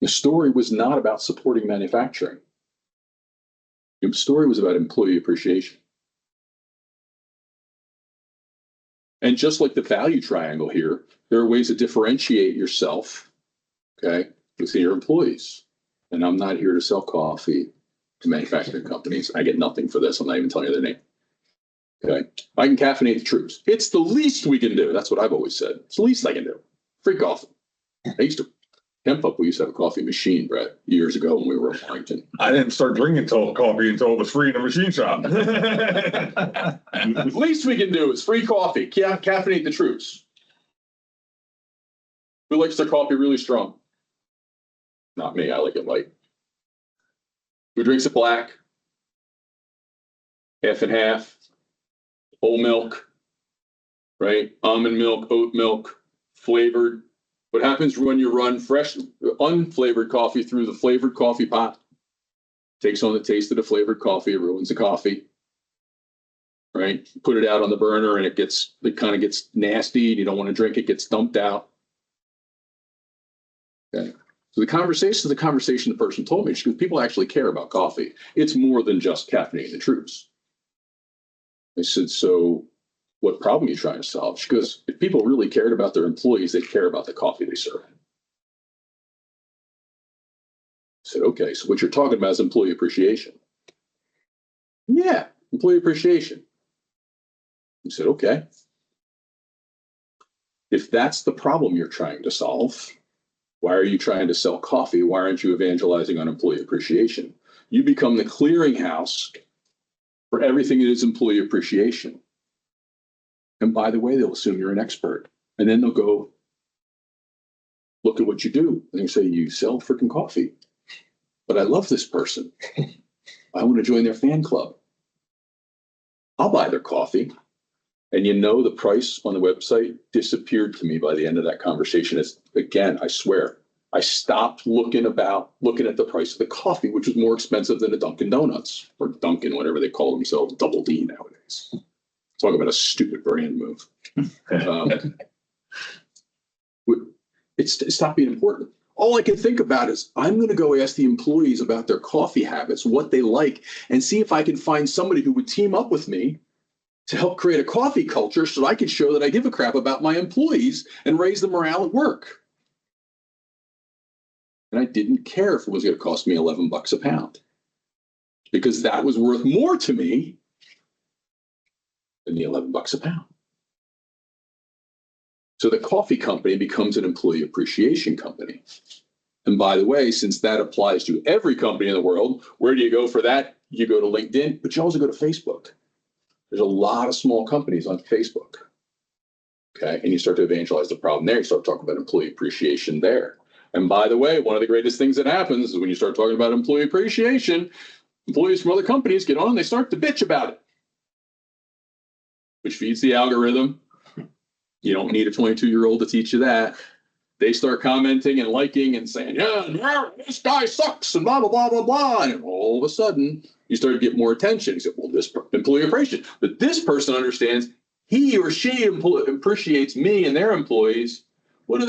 The story was not about supporting manufacturing. The story was about employee appreciation. And just like the value triangle here, there are ways to differentiate yourself, okay, with your employees. And I'm not here to sell coffee to manufacturing companies. I get nothing for this. I'm not even telling you their name. Okay. I can caffeinate the troops. It's the least we can do. That's what I've always said. It's the least I can do. Free coffee. I used to Hemp Up, we used to have a coffee machine, Brett, years ago when we were in Washington. I didn't start drinking coffee until it was free in the machine shop. The least we can do is free coffee. Caffeinate the troops. Who likes their coffee really strong? Not me. I like it light. Who drinks it black? Half and half. Whole milk. Right? Almond milk, oat milk, flavored. What happens when you run fresh, unflavored coffee through the flavored coffee pot? Takes on the taste of the flavored coffee, it ruins the coffee. Right? Put it out on the burner and it kind of gets nasty and you don't want to drink it, gets dumped out. Okay. So the conversation the person told me, because people actually care about coffee. It's more than just caffeinating the troops. I said, so what problem are you trying to solve? Because if people really cared about their employees, they'd care about the coffee they serve. I said, okay, so what you're talking about is employee appreciation. Yeah, employee appreciation. I said, okay. If that's the problem you're trying to solve, why are you trying to sell coffee? Why aren't you evangelizing on employee appreciation? You become the clearinghouse for everything that is employee appreciation. And by the way, they'll assume you're an expert. And then they'll go look at what you do. And they say, you sell freaking coffee. But I love this person. I want to join their fan club. I'll buy their coffee. And you know, the price on the website disappeared to me by the end of that conversation. It's, again, I swear, I stopped looking at the price of the coffee, which was more expensive than a Dunkin' Donuts or Dunkin', whatever they call themselves, Double D nowadays. Talk about a stupid brand move. It stopped being important. All I can think about is I'm going to go ask the employees about their coffee habits, what they like, and see if I can find somebody who would team up with me to help create a coffee culture so I can show that I give a crap about my employees and raise the morale at work. And I didn't care if it was going to cost me $11 a pound, because that was worth more to me than the $11 a pound. So the coffee company becomes an employee appreciation company. And by the way, since that applies to every company in the world, where do you go for that? You go to LinkedIn, but you also go to Facebook. There's a lot of small companies on Facebook. Okay, and you start to evangelize the problem there. You start talking about employee appreciation there. And by the way, one of the greatest things that happens is when you start talking about employee appreciation, employees from other companies get on and they start to bitch about it, which feeds the algorithm. You don't need a 22-year-old to teach you that. They start commenting and liking and saying, yeah, this guy sucks and blah, blah, blah, blah, blah. And all of a sudden, you start to get more attention. You say, well, this employee appreciation. But this person understands he or she appreciates me and their employees. What do?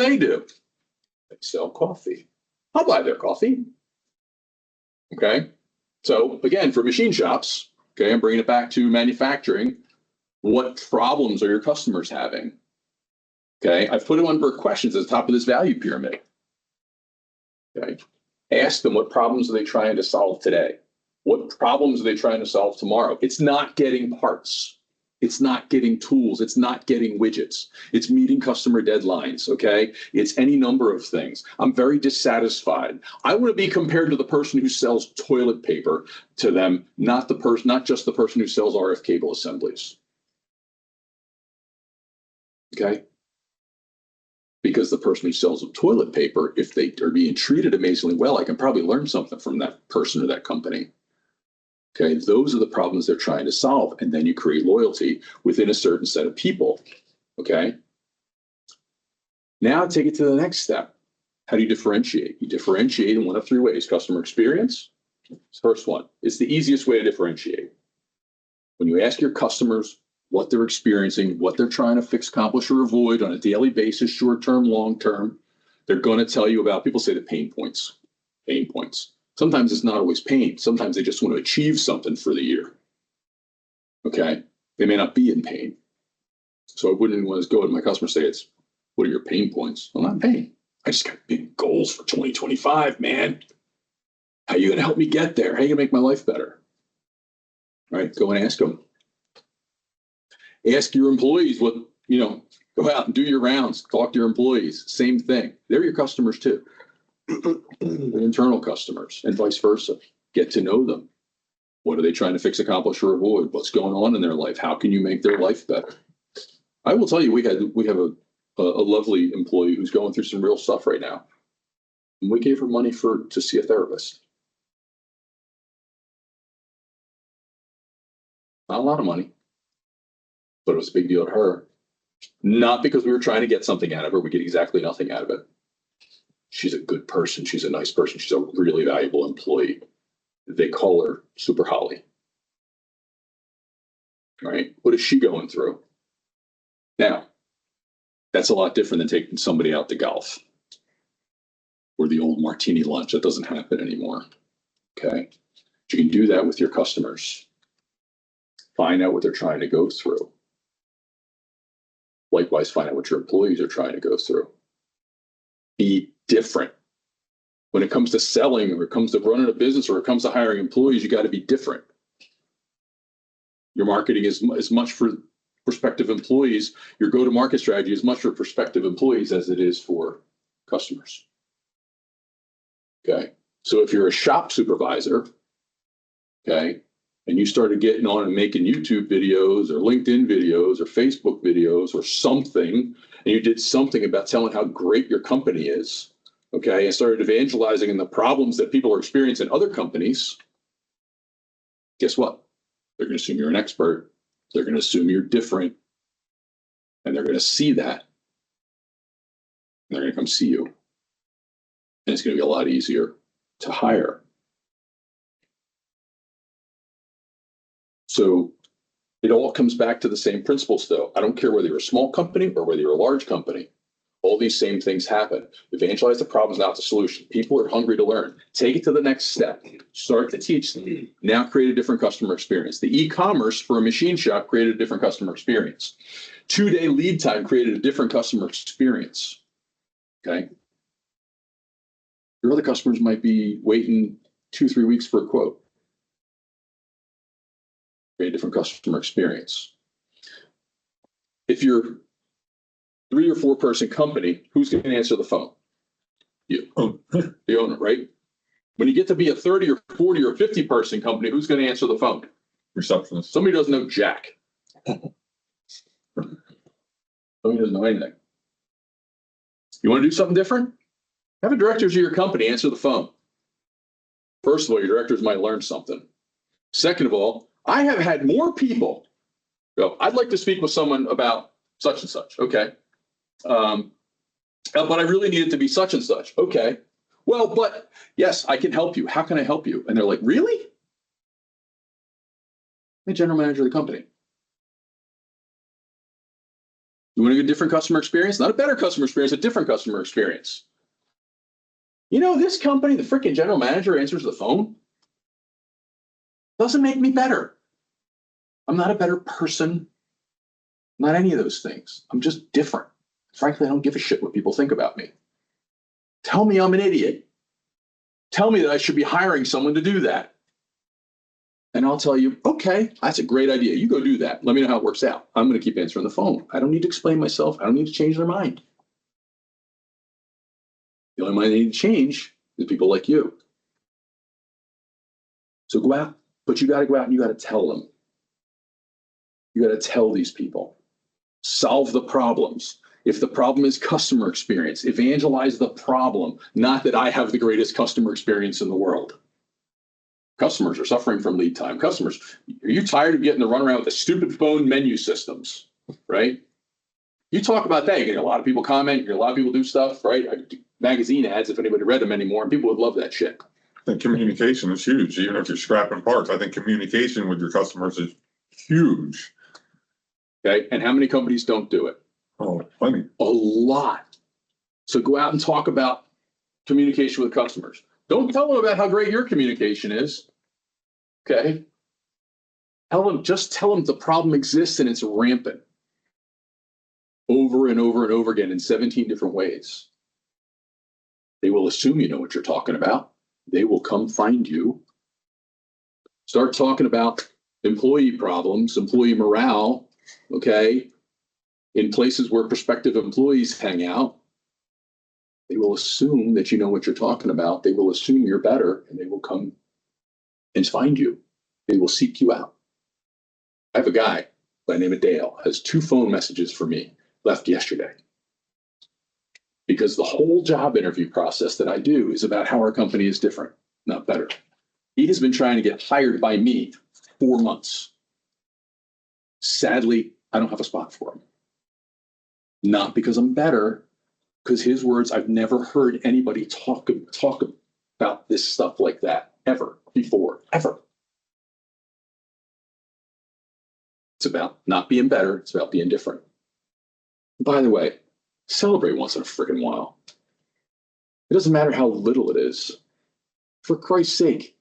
They sell coffee. I'll buy their coffee. Okay. So again, for machine shops, okay, I'm bringing it back to manufacturing. What problems are your customers having? Okay, I've put them under questions at the top of this value pyramid. Okay, ask them, what problems are they trying to solve today? What problems are they trying to solve tomorrow? It's not getting parts. It's not getting tools. It's not getting widgets. It's meeting customer deadlines. Okay, it's any number of things. I'm very dissatisfied. I want to be compared to the person who sells toilet paper to them, not just the person who sells RF cable assemblies. Okay. Because the person who sells them toilet paper, if they are being treated amazingly well, I can probably learn something from that person or that company. Okay, those are the problems they're trying to solve. And then you create loyalty within a certain set of people. Okay. Now take it to the next step. How do you differentiate? You differentiate in one of three ways. Customer experience, first one. It's the easiest way to differentiate. When you ask your customers what they're experiencing, what they're trying to fix, accomplish, or avoid on a daily basis, short-term, long-term, they're going to tell you about, people say the pain points. Pain points. Sometimes it's not always pain. Sometimes they just want to achieve something for the year. Okay? They may not be in pain. So I wouldn't want to go to my customer and say, it's, what are your pain points? Well, not pain. I just got big goals for 2025, man. How are you going to help me get there? How are you going to make my life better? All right, go and ask them. Ask your employees what, go out and do your rounds, talk to your employees. Same thing. They're your customers too. They're internal customers and vice versa. Get to know them. What are they trying to fix, accomplish, or avoid? What's going on in their life? How can you make their life better? I will tell you, we have a lovely employee who's going through some real stuff right now. And we gave her money to see a therapist. Not a lot of money, but it was a big deal to her. Not because we were trying to get something out of her. We get exactly nothing out of it. She's a good person. She's a nice person. She's a really valuable employee. They call her Super Holly. All right. What is she going through? Now, that's a lot different than taking somebody out to golf or the old martini lunch. That doesn't happen anymore. Okay. You can do that with your customers. Find out what they're trying to go through. Likewise, find out what your employees are trying to go through. Be different. When it comes to selling, or it comes to running a business, or it comes to hiring employees, you got to be different. Your marketing is much for prospective employees. Your go-to-market strategy is much for prospective employees as it is for customers. Okay. So if you're a shop supervisor, okay, and you started getting on and making YouTube videos or LinkedIn videos or Facebook videos or something, and you did something about telling how great your company is, okay, and started evangelizing in the problems that people are experiencing in other companies, guess what? They're going to assume you're an expert. They're going to assume you're different. And they're going to see that. And they're going to come see you. And it's going to be a lot easier to hire. So it all comes back to the same principles, though. I don't care whether you're a small company or whether you're a large company. All these same things happen. Evangelize the problems, not the solution. People are hungry to learn. Take it to the next step. Start to teach them. Now create a different customer experience. The e-commerce for a machine shop created a different customer experience. 2-day lead time created a different customer experience. Okay. Your other customers might be waiting 2-3 weeks for a quote. Create a different customer experience. If you're 3 or 4 person company, who's going to answer the phone? You, the owner, right? When you get to be a 30 or 40 or 50 person company, who's going to answer the phone? Receptionist. Somebody doesn't know jack. Somebody doesn't know anything. You want to do something different? Have a directors of your company answer the phone. First of all, your directors might learn something. Second of all, I have had more people go, I'd like to speak with someone about such and such. Okay. But I really need it to be such and such. Okay. Well, but yes, I can help you. How can I help you? And they're like, really? I'm the general manager of the company. You want a different customer experience? Not a better customer experience, a different customer experience. You know, this company, the freaking general manager answers the phone. Doesn't make me better. I'm not a better person. Not any of those things. I'm just different. Frankly, I don't give a shit what people think about me. Tell me I'm an idiot. Tell me that I should be hiring someone to do that. And I'll tell you, okay, that's a great idea. You go do that. Let me know how it works out. I'm going to keep answering the phone. I don't need to explain myself. I don't need to change their mind. The only mind they need to change is people like you. So go out, but you got to go out and you got to tell them. You got to tell these people. Solve the problems. If the problem is customer experience, evangelize the problem, not that I have the greatest customer experience in the world. Customers are suffering from lead time. Customers, are you tired of getting to run around with the stupid phone menu systems, right? You talk about that, you get a lot of people comment, you get a lot of people do stuff, right? Magazine ads, if anybody read them anymore, and people would love that shit. I think communication is huge, even if you're scrapping parts. I think communication with your customers is huge. Okay, and how many companies don't do it? Oh, funny. A lot. So go out and talk about communication with customers. Don't tell them about how great your communication is. Okay. Just tell them the problem exists and it's rampant over and over and over again in 17 different ways. They will assume you know what you're talking about. They will come find you. Start talking about employee problems, employee morale, okay, in places where prospective employees hang out. They will assume that you know what you're talking about. They will assume you're better, and they will come and find you. They will seek you out. I have a guy by the name of Dale, has 2 phone messages for me left yesterday. Because the whole job interview process that I do is about how our company is different, not better. He has been trying to get hired by me 4 months. Sadly, I don't have a spot for him. Not because I'm better, because his words, I've never heard anybody talk about this stuff like that ever before, ever. It's about not being better. It's about being different. By the way, celebrate once in a freaking while. It doesn't matter how little it is. For Christ's sake,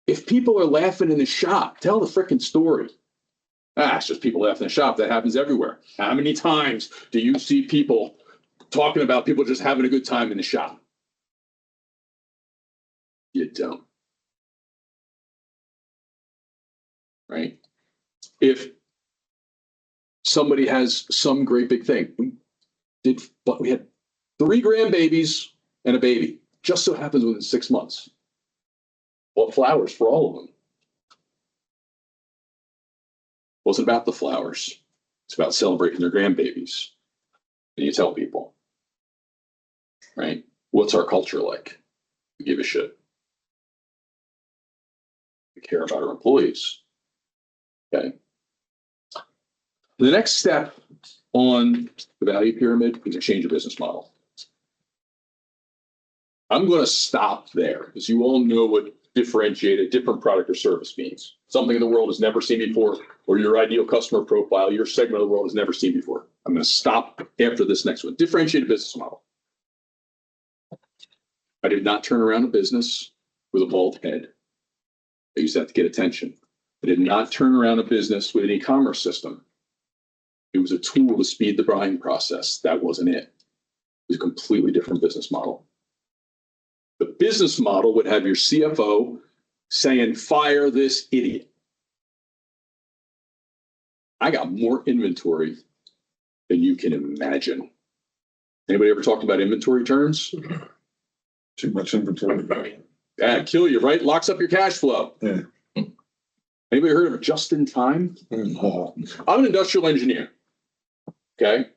if people are laughing in the shop, tell the freaking story. It's just people laughing in the shop. That happens everywhere. How many times do you see people talking about people just having a good time in the shop? You don't. Right? If somebody has some great big thing, we had 3 grandbabies and a baby. Just so happens within 6 months. Bought flowers for all of them. Wasn't about the flowers. It's about celebrating their grandbabies. And you tell people, right? What's our culture like? We give a shit. We care about our employees. Okay. The next step on the value pyramid is a change of business model. I'm going to stop there because you all know what differentiated different product or service means. Something the world has never seen before, or your ideal customer profile, your segment of the world has never seen before. I'm going to stop after this next one. Differentiated business model. I did not turn around a business with a bald head. I used that to get attention. I did not turn around a business with an e-commerce system. It was a tool to speed the buying process. That wasn't it. It was a completely different business model. The business model would have your CFO saying, fire this idiot. I got more inventory than you can imagine. Anybody ever talked about inventory turns? Too much inventory. Kill you, right? Locks up your cash flow. Yeah. Anybody heard of just in time? I'm an industrial engineer. Okay.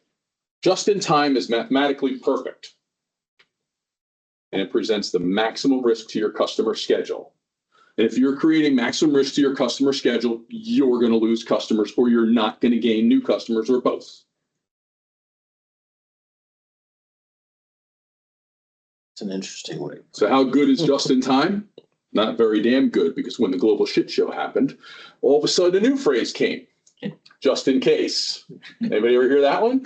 Just in time is mathematically perfect. And it presents the maximum risk to your customer schedule. And if you're creating maximum risk to your customer schedule, you're going to lose customers or you're not going to gain new customers or both. It's an interesting way. So how good is just in time? Not very damn good, because when the global shit show happened, all of a sudden a new phrase came. Just in case. Anybody ever hear that one?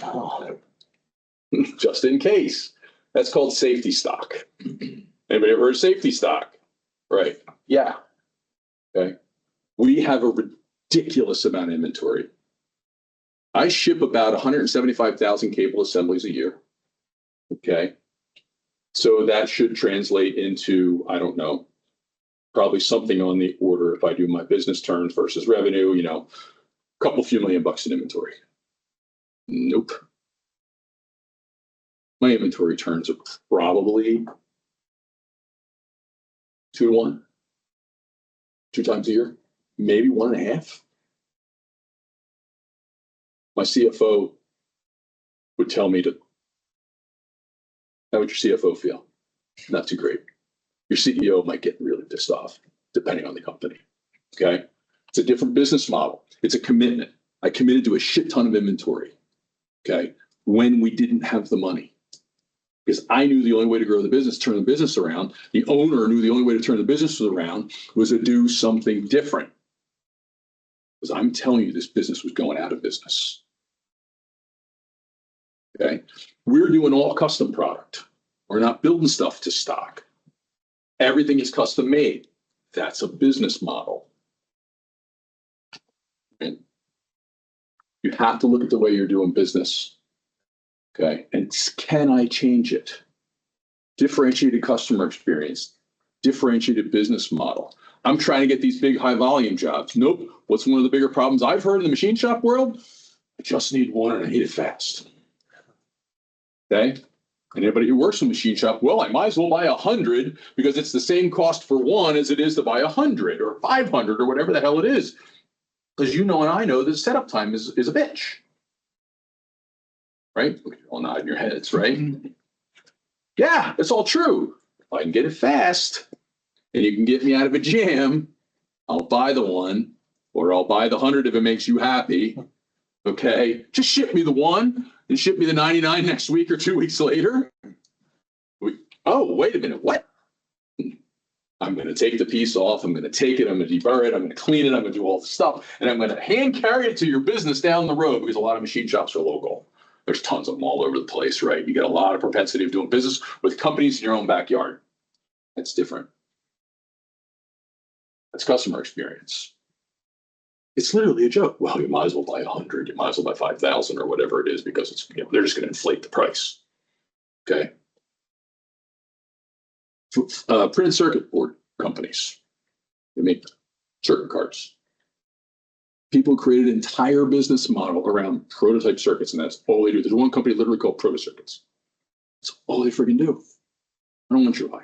Just in case. That's called safety stock. Anybody ever heard of safety stock? Right. Yeah. Okay. We have a ridiculous amount of inventory. I ship about 175,000 cable assemblies a year. Okay. So that should translate into, I don't know, probably something on the order, if I do my business turns versus revenue, a couple few $1 million in inventory. Nope. My inventory turns are probably 2 to 1, 2 times a year, maybe 1.5. My CFO would tell me to, how would your CFO feel? Not too great. Your CEO might get really pissed off, depending on the company. Okay. It's a different business model. It's a commitment. I committed to a shit ton of inventory. Okay. When we didn't have the money. Because I knew the only way to grow the business, turn the business around. The owner knew the only way to turn the business around was to do something different. Because I'm telling you, this business was going out of business. Okay. We're doing all custom product. We're not building stuff to stock. Everything is custom made. That's a business model. And you have to look at the way you're doing business. Okay. And can I change it? Differentiated customer experience, differentiated business model. I'm trying to get these big high volume jobs. Nope. What's one of the bigger problems I've heard in the machine shop world? I just need one and I need it fast. Okay. Anybody who works in the machine shop, well, I might as well buy 100 because it's the same cost for one as it is to buy 100 or 500 or whatever the hell it is. Because you know and I know that setup time is a bitch. Right? You're all nodding your heads, right? Yeah, it's all true. If I can get it fast and you can get me out of a jam, I'll buy the one or I'll buy the 100 if it makes you happy. Okay, just ship me the one and ship me the 99 next week or 2 weeks later. Oh, wait a minute, what? I'm going to take the piece off. I'm going to take it. I'm going to deburr it. I'm going to clean it. I'm going to do all the stuff. And I'm going to hand carry it to your business down the road because a lot of machine shops are local. There's tons of them all over the place, right? You get a lot of propensity of doing business with companies in your own backyard. That's different. That's customer experience. It's literally a joke. Well, you might as well buy 100. You might as well buy 5,000 or whatever it is because it's, they're just going to inflate the price. Okay. Printed circuit board companies. They make circuit cards. People created an entire business model around prototype circuits, and that's all they do. There's one company literally called Proto Circuits. That's all they freaking do. I don't want your buy.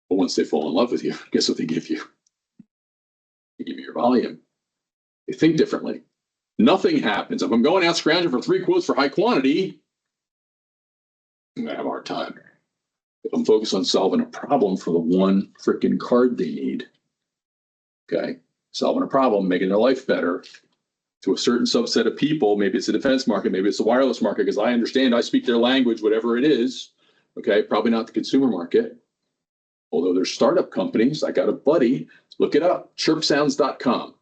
But once they fall in love with you, guess what they give you? They give you your volume. They think differently. Nothing happens. If I'm going out scrounging for 3 quotes for high quantity, I'm gonna have a hard time. If I'm focused on solving a problem for the one freaking card they need, okay, solving a problem, making their life better to a certain subset of people, maybe it's the defense market, maybe it's the wireless market, because I understand, I speak their language, whatever it is, okay, probably not the consumer market. Although there's startup companies, I got a buddy, look it up, chirpsounds.com.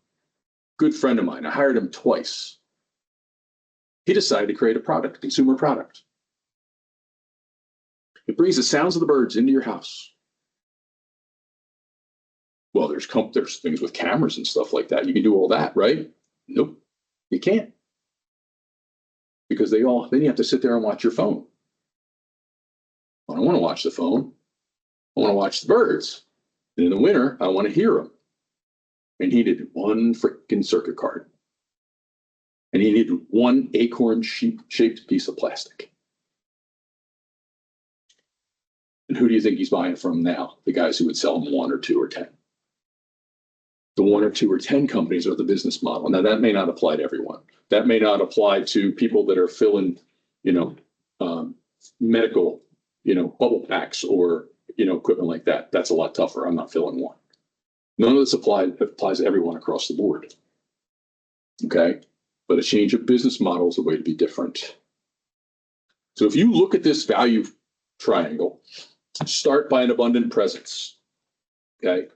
Good friend of mine, I hired him twice. He decided to create a product, a consumer product. It brings the sounds of the birds into your house. Well, there's things with cameras and stuff like that. You can do all that, right? Nope, you can't. Because then you have to sit there and watch your phone. I don't want to watch the phone. I want to watch the birds. And in the winter, I want to hear them. And he needed one freaking circuit card. And he needed one acorn-shaped piece of plastic. And who do you think he's buying from now? The guys who would sell him 1 or 2 or 10. The 1 or 2 or 10 companies are the business model. Now that may not apply to everyone. That may not apply to people that are filling, medical, bubble packs or, equipment like that. That's a lot tougher. I'm not filling one. None of this applies to everyone across the board. Okay. But a change of business model is a way to be different. So if you look at this value triangle, start by an abundant presence. Okay.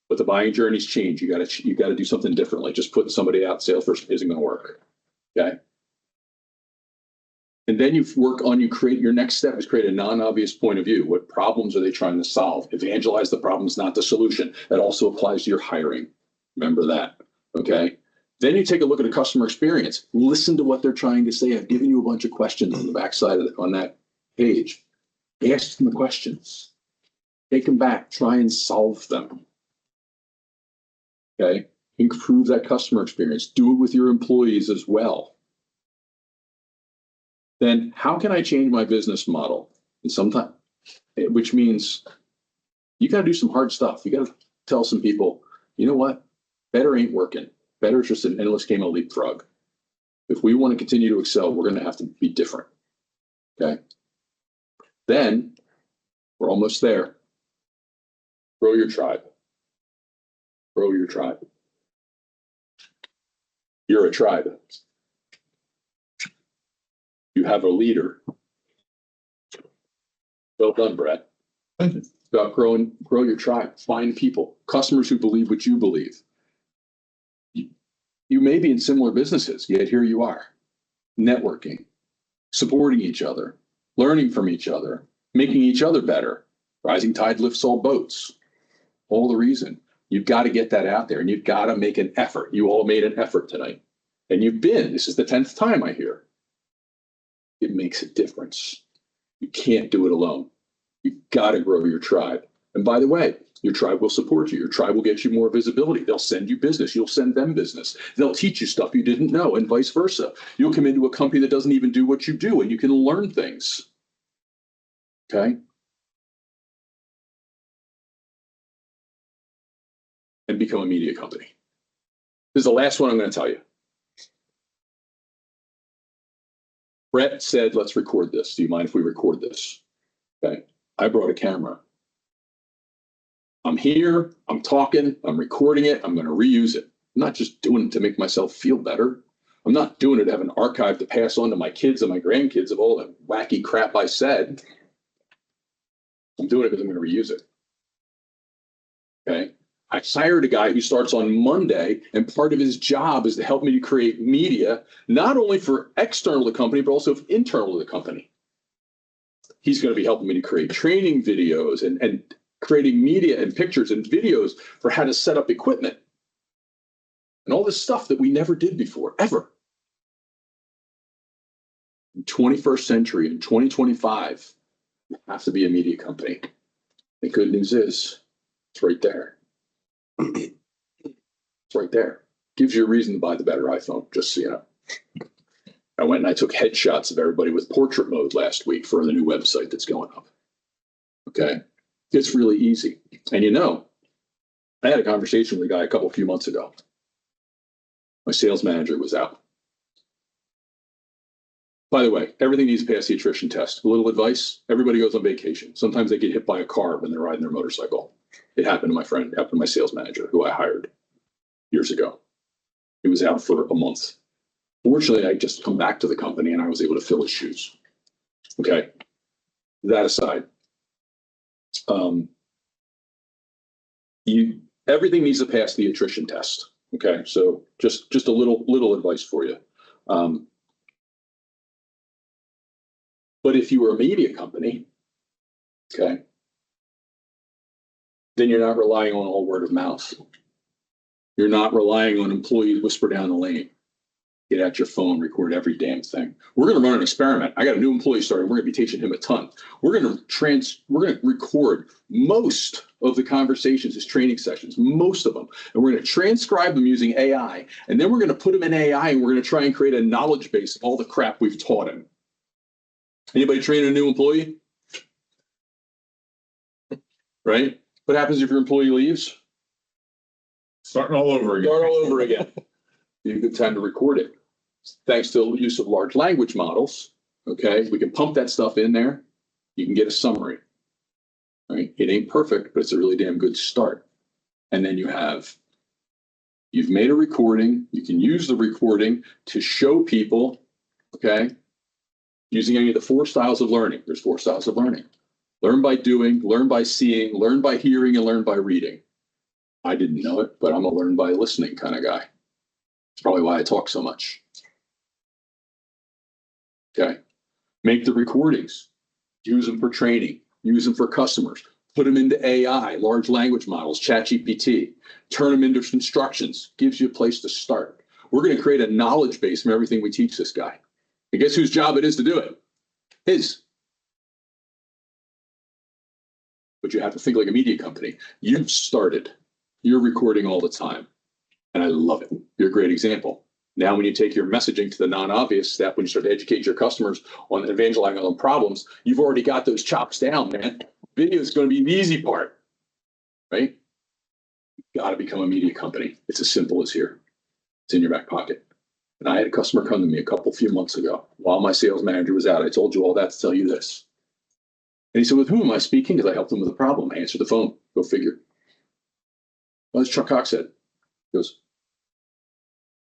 But the buying journeys change. You got to do something differently. Just putting somebody out salesperson isn't going to work. Okay. And then you create your next step is create a non-obvious point of view. What problems are they trying to solve? Evangelize the problems, not the solution. That also applies to your hiring. Remember that. Okay. Then you take a look at a customer experience. Listen to what they're trying to say. I've given you a bunch of questions on the backside on that page. Ask them the questions. Take them back. Try and solve them. Okay. Improve that customer experience. Do it with your employees as well. Then how can I change my business model? And sometimes, which means you got to do some hard stuff. You got to tell some people, you know what? Better ain't working. Better is just an endless game of leapfrog. If we want to continue to excel, we're going to have to be different. Okay. Then we're almost there. Grow your tribe. Grow your tribe. You're a tribe. You have a leader. Well done, Brett. Thank you. It's about grow your tribe. Find people, customers who believe what you believe. You may be in similar businesses, yet here you are, networking, supporting each other, learning from each other, making each other better. Rising tide lifts all boats. All the reason. You've got to get that out there and you've got to make an effort. You all made an effort tonight. And this is the 10th time I hear. It makes a difference. You can't do it alone. You've got to grow your tribe. And by the way, your tribe will support you. Your tribe will get you more visibility. They'll send you business. You'll send them business. They'll teach you stuff you didn't know and vice versa. You'll come into a company that doesn't even do what you do and you can learn things. Okay? And become a media company. This is the last one I'm going to tell you. Brett said, let's record this. Do you mind if we record this? Okay. I brought a camera. I'm here, I'm talking, I'm recording it, I'm going to reuse it. I'm not just doing it to make myself feel better. I'm not doing it to have an archive to pass on to my kids and my grandkids of all the wacky crap I said. I'm doing it because I'm going to reuse it. Okay. I hired a guy who starts on Monday, and part of his job is to help me to create media, not only for external to the company, but also internal to the company. He's going to be helping me to create training videos and creating media and pictures and videos for how to set up equipment and all this stuff that we never did before, ever. In 21st century, in 2025, you have to be a media company. The good news is it's right there. It's right there. Gives you a reason to buy the better iPhone, just so you know. I went and I took headshots of everybody with portrait mode last week for the new website that's going up. Okay. It's really easy. And I had a conversation with a guy a few months ago. My sales manager was out. By the way, everything needs to pass the attrition test. A little advice, everybody goes on vacation. Sometimes they get hit by a car when they're riding their motorcycle. It happened to my friend, happened to my sales manager, who I hired years ago. He was out for a month. Fortunately, I just come back to the company and I was able to fill his shoes. Okay. That aside, everything needs to pass the attrition test. Okay, so just a little advice for you. But if you were a media company, okay, then you're not relying on all word of mouth. You're not relying on employees whisper down the lane. Get out your phone, record every damn thing. We're going to run an experiment. I got a new employee starting. We're going to be teaching him a ton. We're going to record most of the conversations as training sessions, most of them. And we're going to transcribe them using AI. And then we're going to put them in AI and we're going to try and create a knowledge base of all the crap we've taught him. Anybody train a new employee? Right? What happens if your employee leaves? Starting all over again. Start all over again. Be a good time to record it. Thanks to the use of large language models, okay, we can pump that stuff in there. You can get a summary. Right? It ain't perfect, but it's a really damn good start. And then you've made a recording. You can use the recording to show people, okay, using any of the 4 styles of learning. There's 4 styles of learning. Learn by doing, learn by seeing, learn by hearing, and learn by reading. I didn't know it, but I'm a learn by listening kind of guy. It's probably why I talk so much. Okay. Make the recordings. Use them for training. Use them for customers. Put them into AI, large language models, ChatGPT. Turn them into instructions. Gives you a place to start. We're going to create a knowledge base from everything we teach this guy. And guess whose job it is to do it? His. But you have to think like a media company. You've started. You're recording all the time. And I love it. You're a great example. Now, when you take your messaging to the non-obvious step, when you start to educate your customers on evangelizing on problems, you've already got those chops down, man. Video is going to be the easy part, right? You've got to become a media company. It's as simple as here. It's in your back pocket. And I had a customer come to me a few months ago while my sales manager was out. I told you all that to tell you this. And he said, with whom am I speaking? Because I helped him with a problem. I answered the phone. Go figure. Well, it's Chuck Coxhead. He goes,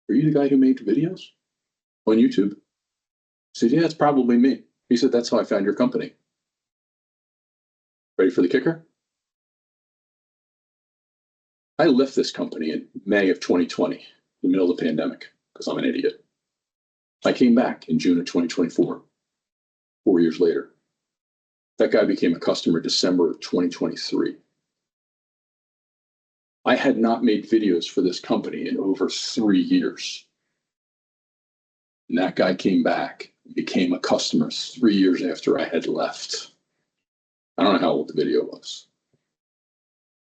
are you the guy who made videos on YouTube? I said, yeah, it's probably me. He said, that's how I found your company. Ready for the kicker? I left this company in May of 2020. the middle of the pandemic because I'm an idiot. I came back in June of 2024, 4 years later. That guy became a customer December of 2023. I had not made videos for this company in over 3 years. And that guy came back and became a customer 3 years after I had left. I don't know how old the video was.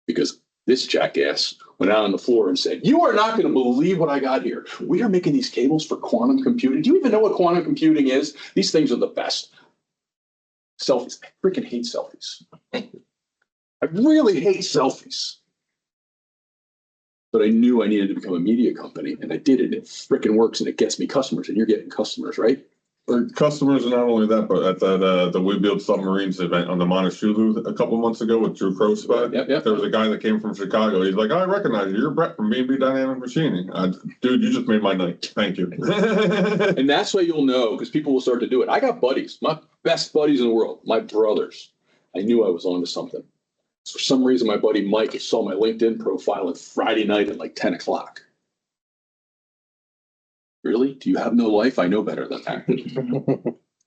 Because this jackass went out on the floor and said, "You are not going to believe what I got here. We are making these cables for quantum computing. Do you even know what quantum computing is? These things are the best." Selfies. I freaking hate selfies. I really hate selfies. But I knew I needed to become a media company, and I did it. It freaking works, and it gets me customers, and you're getting customers, right? For customers, and not only that, but at that, the We Build Submarines event on the Monticello a couple months ago with Drew Crowspot, Yep. there was a guy that came from Chicago. He's like, "I recognize you. You're Brett from B&B Dynamic Machining." Dude, you just made my night. Thank you. And that's why you'll know, because people will start to do it. I got buddies, my best buddies in the world, my brothers. I knew I was onto something. For some reason, my buddy Mike saw my LinkedIn profile on Friday night at like 10 o'clock. Really? Do you have no life? I know better than that.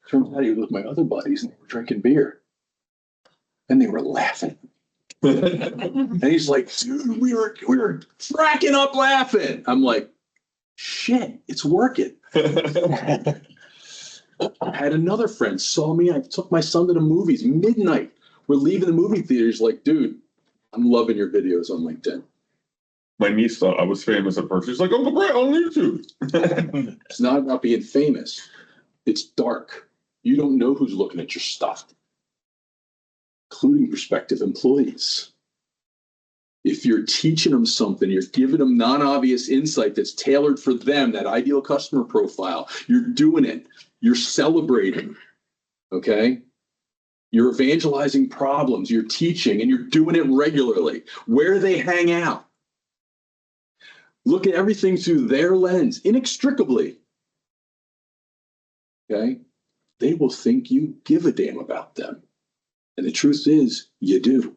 Turns out he was with my other buddies and they were drinking beer. And they were laughing. And he's like, "Dude, we were cracking up laughing." I'm like, "Shit, it's working." I had another friend saw me. I took my son to the movies, midnight. We're leaving the movie theater. He's like, "Dude, I'm loving your videos on LinkedIn." My niece thought I was famous at first. She's like, "Uncle Brett on YouTube." It's not about being famous. It's dark. You don't know who's looking at your stuff, including prospective employees. If you're teaching them something, you're giving them non-obvious insight that's tailored for them, that ideal customer profile, you're doing it. You're celebrating, okay? You're evangelizing problems, you're teaching, and you're doing it regularly. Where they hang out. Look at everything through their lens, inextricably. Okay? They will think you give a damn about them. And the truth is, you do.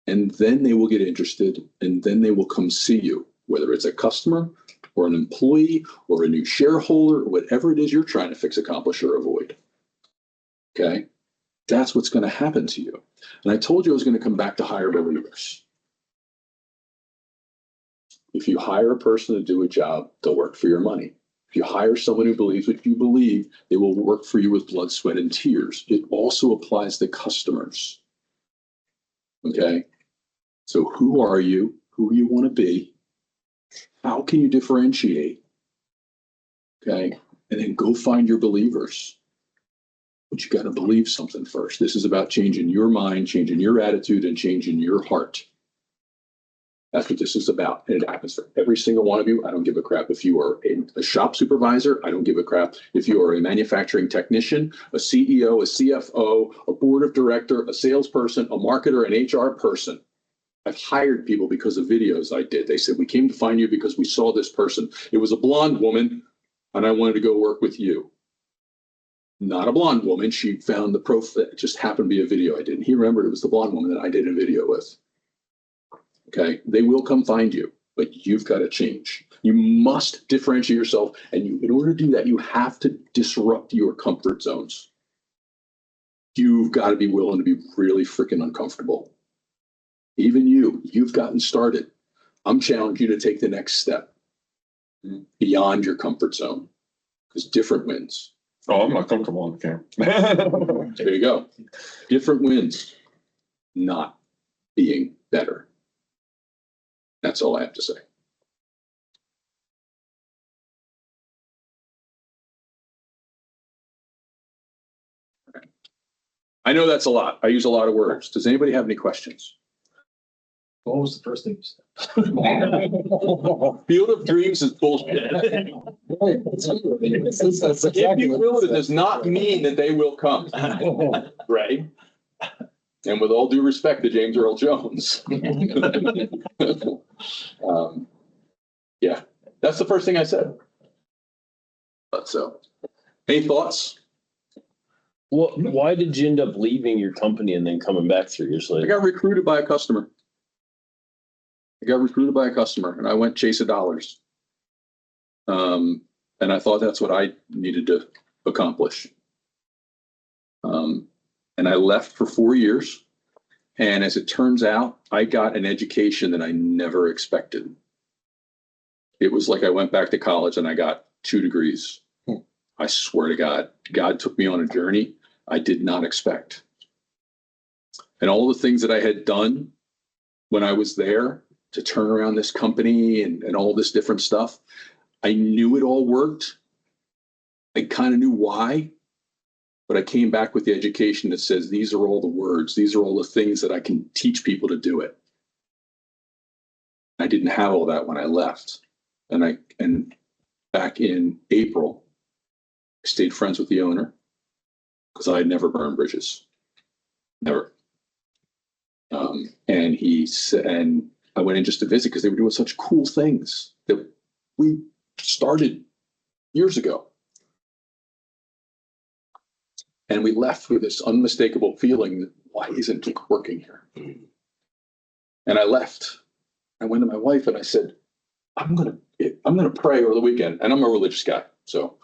And then they will get interested, and then they will come see you, whether it's a customer or an employee or a new shareholder, or whatever it is you're trying to fix, accomplish, or avoid. Okay? That's what's going to happen to you. And I told you I was going to come back to hire believers. If you hire a person to do a job, they'll work for your money. If you hire someone who believes what you believe, they will work for you with blood, sweat, and tears. It also applies to customers. Okay? So who are you? Who do you want to be? How can you differentiate? Okay? And then go find your believers. But you got to believe something first. This is about changing your mind, changing your attitude, and changing your heart. That's what this is about. And it happens for every single one of you. I don't give a crap if you are a shop supervisor. I don't give a crap if you are a manufacturing technician, a CEO, a CFO, a board of director, a salesperson, a marketer, an HR person. I've hired people because of videos I did. They said, "We came to find you because we saw this person. It was a blonde woman, and I wanted to go work with you." Not a blonde woman. She found the profile. It just happened to be a video I did. And he remembered it was the blonde woman that I did a video with. Okay, they will come find you, but you've got to change. You must differentiate yourself, and in order to do that, you have to disrupt your comfort zones. You've got to be willing to be really freaking uncomfortable. Even you've gotten started. I'm challenging you to take the next step beyond your comfort zone, because different wins. Oh, I'm not comfortable on the camera. There you go. Different wins, not being better. That's all I have to say. I know that's a lot. I use a lot of words. Does anybody have any questions? What was the first thing you said? Field of dreams is bullshit. That's If exactly you what will, it it does not mean that they will come. Right? And with all due respect to James Earl Jones. Yeah, that's the first thing I said. But so, any thoughts? Well, why did you end up leaving your company and then coming back 3 years I later? got recruited by a customer. I got recruited by a customer and I went chase of dollars. And I thought that's what I needed to accomplish. And I left for 4 years. And as it turns out, I got an education that I never expected. It was like I went back to college and I got 2 degrees. I swear to God, God took me on a journey I did not expect. And all the things that I had done when I was there to turn around this company and all this different stuff, I knew it all worked. I kind of knew why, but I came back with the education that says, these are all the words. These are all the things that I can teach people to do it. I didn't have all that when I left. And back in April, I stayed friends with the owner because I had never burned bridges. Never. And he said, and I went in just to visit because they were doing such cool things that we started years ago. And we left with this unmistakable feeling that, why isn't it working here? And I left. I went to my wife and I said, I'm gonna pray over the weekend. And I'm a religious guy, so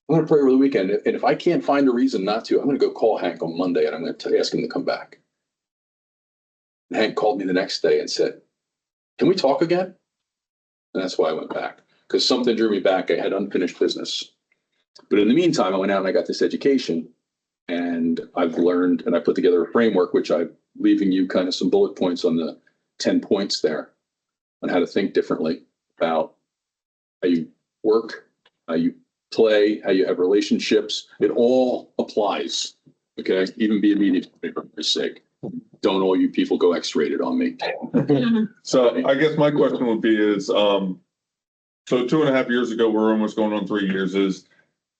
I'm gonna pray over the weekend. And if I can't find a reason not to, I'm gonna go call Hank on Monday and I'm gonna ask him to come back. And Hank called me the next day and said, can we talk again? And that's why I went back, because something drew me back. I had unfinished business. But in the meantime, I went out and I got this education. And I've learned, and I put together a framework, which I'm leaving you kind of some bullet points on the 10 points there on how to think differently about how you work, how you play, how you have relationships. It all applies. Okay. Even be immediate for my sake. Don't all you people go X-rated on me. So I guess my question would be is, so 2.5 years ago, we're almost going on 3 years, is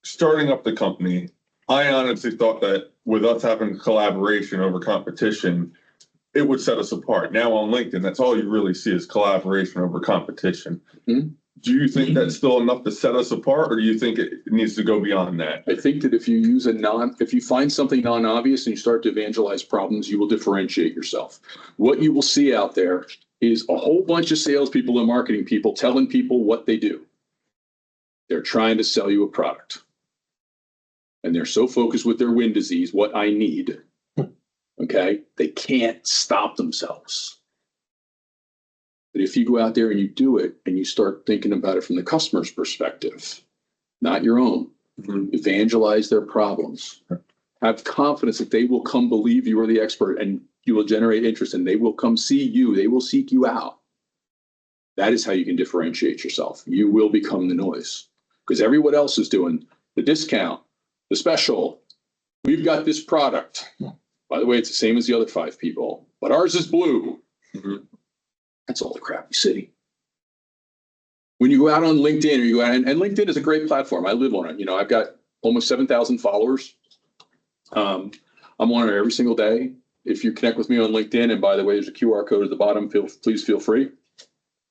starting up the company. I honestly thought that with us having collaboration over competition, it would set us apart. Now on LinkedIn, that's all you really see is collaboration over competition. Mm-hmm. Do you think that's still enough to set us apart, or do you think it needs to go beyond that? I think that if you find something non-obvious and you start to evangelize problems, you will differentiate yourself. What you will see out there is a whole bunch of salespeople and marketing people telling people what they do. They're trying to sell you a product. And they're so focused with their wind disease, what I need, okay, they can't stop themselves. But if you go out there and you do it and you start thinking about it from the customer's perspective, not your own, evangelize their problems, have confidence that they will come believe you are the expert and you will generate interest and they will come see you, they will seek you out. That is how you can differentiate yourself. You will become the noise because everyone else is doing the discount, the special. We've got this product. By the way, it's the same as the other 5 people, but ours is blue. Mm-hmm. That's all the crap you see. When you go out on LinkedIn, or you go out, and LinkedIn is a great platform. I live on it. You know, I've got almost 7,000 followers. I'm on it every single day. If you connect with me on LinkedIn, and by the way, there's a QR code at the bottom. Please feel free.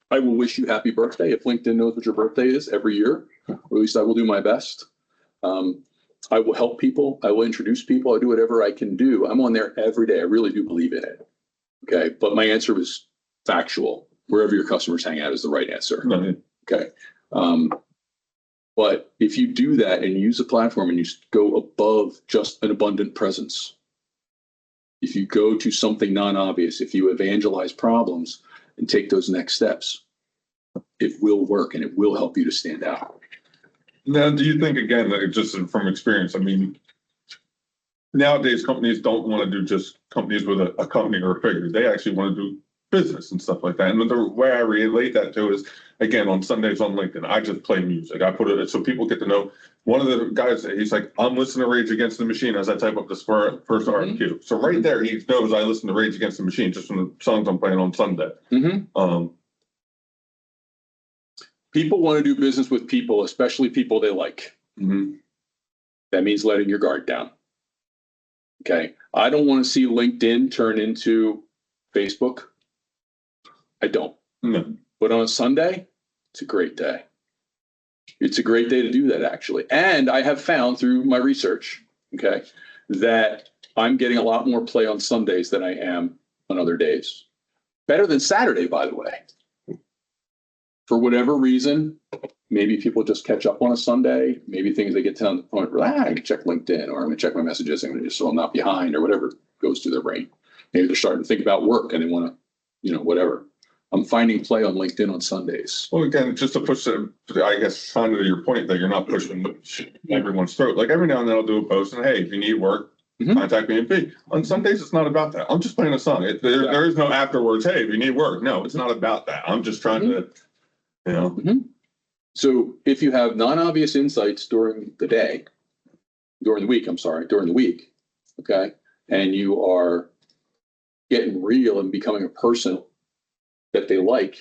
I will wish you happy birthday if LinkedIn knows what your birthday is every year, or at least I will do my best. I will help people. I will introduce people. I do whatever I can do. I'm on there every day. I really do believe in it. Okay. But my answer was factual. Wherever your customers hang out is the right answer. Mm-hmm. Okay. But if you do that and use a platform and you go above just an abundant presence, if you go to something non-obvious, if you evangelize problems and take those next steps, it will work and it will help you to stand out. Now, do you think, again, that just from experience, I mean, nowadays companies don't want to do just companies with a company or a figure. They actually want to do business and stuff like that. And the way I relate that to is, again, on Sundays on LinkedIn, I just play music. I put it so people get to know. One of the guys, he's like, I'm listening to Rage Against the Machine as I type up this first RFQ. So right there, he knows I listen to Rage Against the Machine just from the songs I'm playing on Sunday. Mm-hmm. People want to do business with people, especially people they like. Mm-hmm. That means letting your guard down. Okay. I don't want to see LinkedIn turn into Facebook. I don't. No. But on a Sunday, it's a great day. It's a great day to do that, actually. And I have found through my research, okay, that I'm getting a lot more play on Sundays than I am on other days. Better than Saturday, by the way. for whatever reason, maybe people just catch up on a Sunday. Maybe things they get to the point where I can check LinkedIn or I'm going to check my messages and just so I'm not behind or whatever goes through their brain. Maybe they're starting to think about work and they want to, whatever. I'm finding play on LinkedIn on Sundays. Well, again, just to push it, I guess, kind of to your point that you're not pushing everyone's throat. Like every now and then I'll do a post and, hey, if you need work, contact me and B. On Sundays, it's not about that. I'm just playing a song. There is no afterwards, hey, if you need work. No, it's not about that. I'm just trying to, So if you have non-obvious insights during the week, okay, and you are getting real and becoming a person that they like,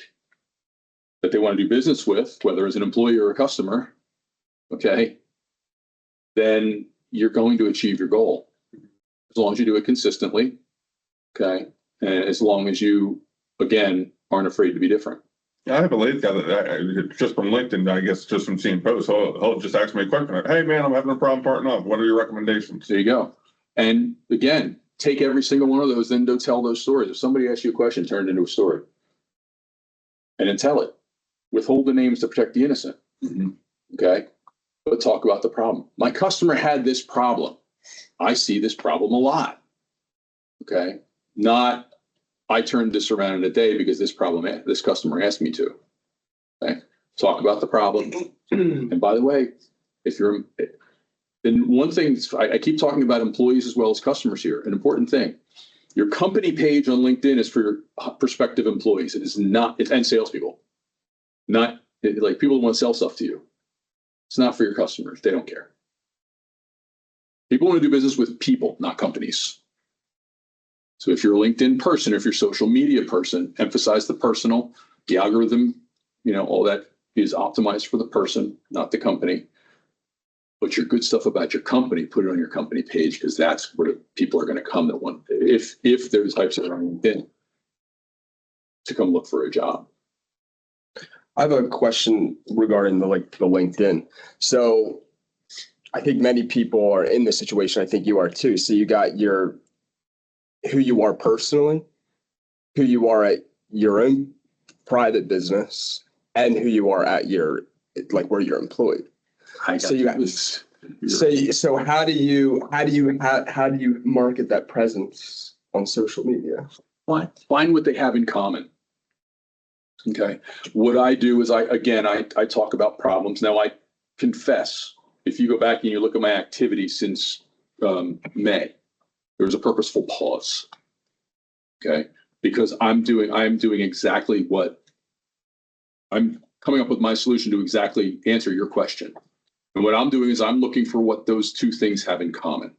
that they want to do business with, whether as an employee or a customer, okay, then you're going to achieve your goal. As long as you do it consistently, okay, and as long as you, again, aren't afraid to be different. I have a lady that just from LinkedIn, I guess, just from seeing posts, he'll just ask me a question. Like, hey, man, I'm having a problem parting up. What are your recommendations? There you go. And again, take every single one of those, then go tell those stories. If somebody asks you a question, turn it into a story. And then tell it. Withhold the names to protect the innocent. Okay? But talk about the problem. My customer had this problem. I see this problem a lot. Okay? Not, I turned this around in a day because this customer asked me to. Okay? Talk about the problem. And by the way, then one thing, I keep talking about employees as well as customers here, an important thing. Your company page on LinkedIn is for your prospective employees. It is not, and salespeople. Not like people who want to sell stuff to you. It's not for your customers. They don't care. People want to do business with people, not companies. So if you're a LinkedIn person, if you're a social media person, emphasize the personal, the algorithm, all that is optimized for the person, not the company. But your good stuff about your company, put it on your company page because that's where people are going to come that want, if there's types of on LinkedIn, to come look for a job. I have a question regarding the LinkedIn. So I think many people are in this situation. I think you are too. So you got who you are personally, who you are at your own private business, and who you are at where you're employed. So how do you market that presence on social media? Find what they have in common. Okay. What I do is I talk about problems. Now I confess, if you go back and you look at my activity since May, there was a purposeful pause. Okay. Because I'm doing exactly what I'm coming up with my solution to exactly answer your question. And what I'm doing is I'm looking for what those two things have in common.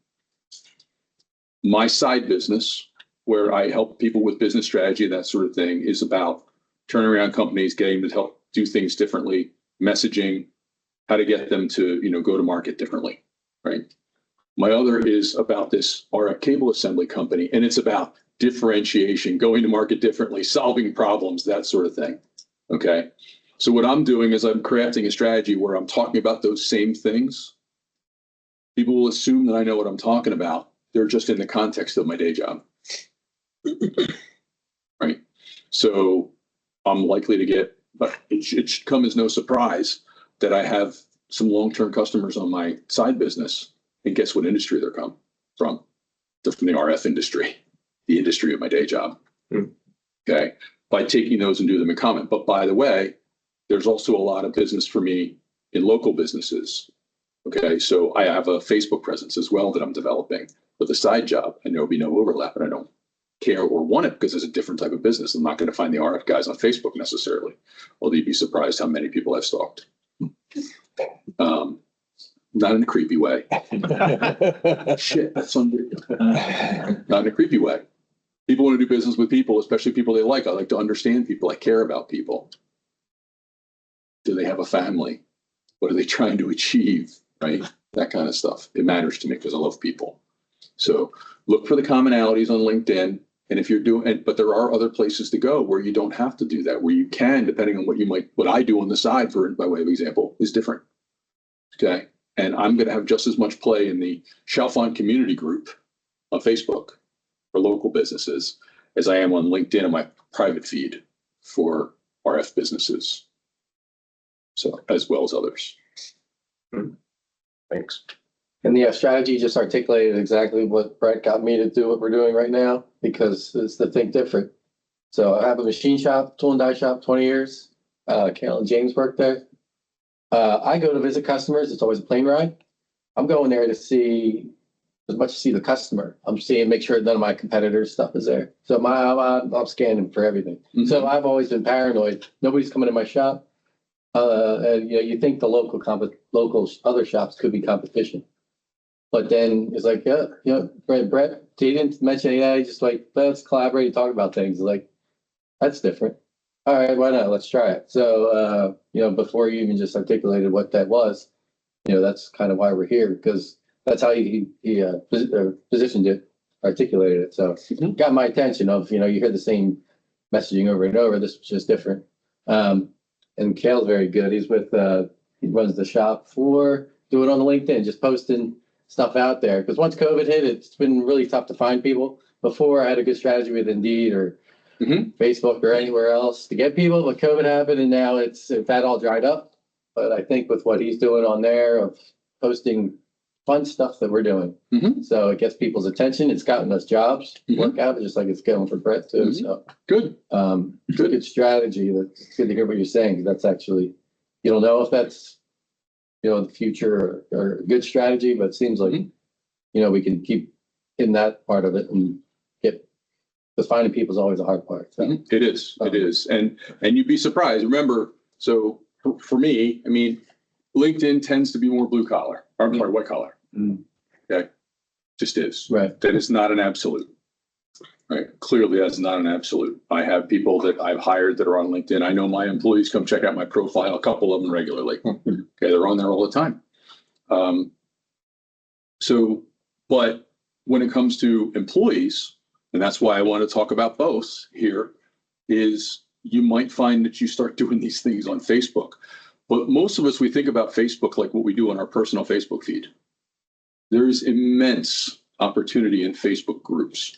My side business, where I help people with business strategy, that sort of thing, is about turning around companies, getting them to help do things differently, messaging, how to get them to, go to market differently, right? My other is about this RF cable assembly company, and it's about differentiation, going to market differently, solving problems, that sort of thing, okay? So what I'm doing is I'm crafting a strategy where I'm talking about those same things. People will assume that I know what I'm talking about. They're just in the context of my day job. Right? So I'm likely to get, but it should come as no surprise that I have some long-term customers on my side business. And guess what industry they're come from? They're from the RF industry, the industry of my day job. Okay? By taking those and do them in common. But by the way, there's also a lot of business for me in local businesses. Okay, so I have a Facebook presence as well that I'm developing with a side job, and there'll be no overlap, and I don't care or want it because it's a different type of business. I'm not going to find the RF guys on Facebook necessarily, although you'd be surprised how many people I've stalked. Not in a creepy way. Shit, that's under. Not in a creepy way. People want to do business with people, especially people they like. I like to understand people. I care about people. Do they have a family? What are they trying to achieve? Right? That kind of stuff. It matters to me because I love people. So look for the commonalities on LinkedIn. And if you're doing, but there are other places to go where you don't have to do that, where you can, depending on what I do on the side, by way of example, is different. Okay. And I'm going to have just as much play in the Chalfont community group on Facebook for local businesses as I am on LinkedIn and my private feed for RF businesses. So, as well as others. Thanks. And the strategy just articulated exactly what Brett got me to do what we're doing right now, because it's to think different. So I have a machine shop, tool and die shop, 20 years. Carol and James work there. I go to visit customers. It's always a plane ride. I'm going there to see, as much to see the customer. I'm seeing, make sure none of my competitors' stuff is there. So I'm scanning for everything. Mhm. So I've always been paranoid. Nobody's coming in my shop. And you think the local other shops could be competition. But then it's like, Brett, he didn't mention any of that. He's just like, let's collaborate and talk about things. Like, that's different. All right, why not? Let's try it. So, before you even just articulated what that was, that's kind of why we're here, because that's how he positioned it, articulated it. So got my attention of, you hear the same messaging over and over. This was just different. And Kale's very good. He's with, he runs the shop for doing on the LinkedIn, just posting stuff out there. Because once COVID hit, it's been really tough to find people. Before I had a good strategy with Indeed or Facebook or anywhere else to get people, but COVID happened and now that all dried up. But I think with what he's doing on there of posting fun stuff that we're doing. So it gets people's attention. It's gotten us jobs, work out, just like it's going for Brett too. So Good. good strategy. That's good to hear what you're saying. 'Cause that's actually, you don't know if that's, the future or a good strategy, but it seems like, we can keep in that part of it and get, because finding people is always a hard part. So. It is. It is. And you'd be surprised. Remember, so for me, I mean, LinkedIn tends to be more blue collar. I'm sorry, white collar. Okay. Just is. Right. That is not an absolute. Right. Clearly, that's not an absolute. I have people that I've hired that are on LinkedIn. I know my employees come check out my profile, a couple of them regularly. Okay. They're on there all the time. But when it comes to employees, and that's why I want to talk about both here, is you might find that you start doing these things on Facebook. But most of us, we think about Facebook like what we do on our personal Facebook feed. There's immense opportunity in Facebook groups.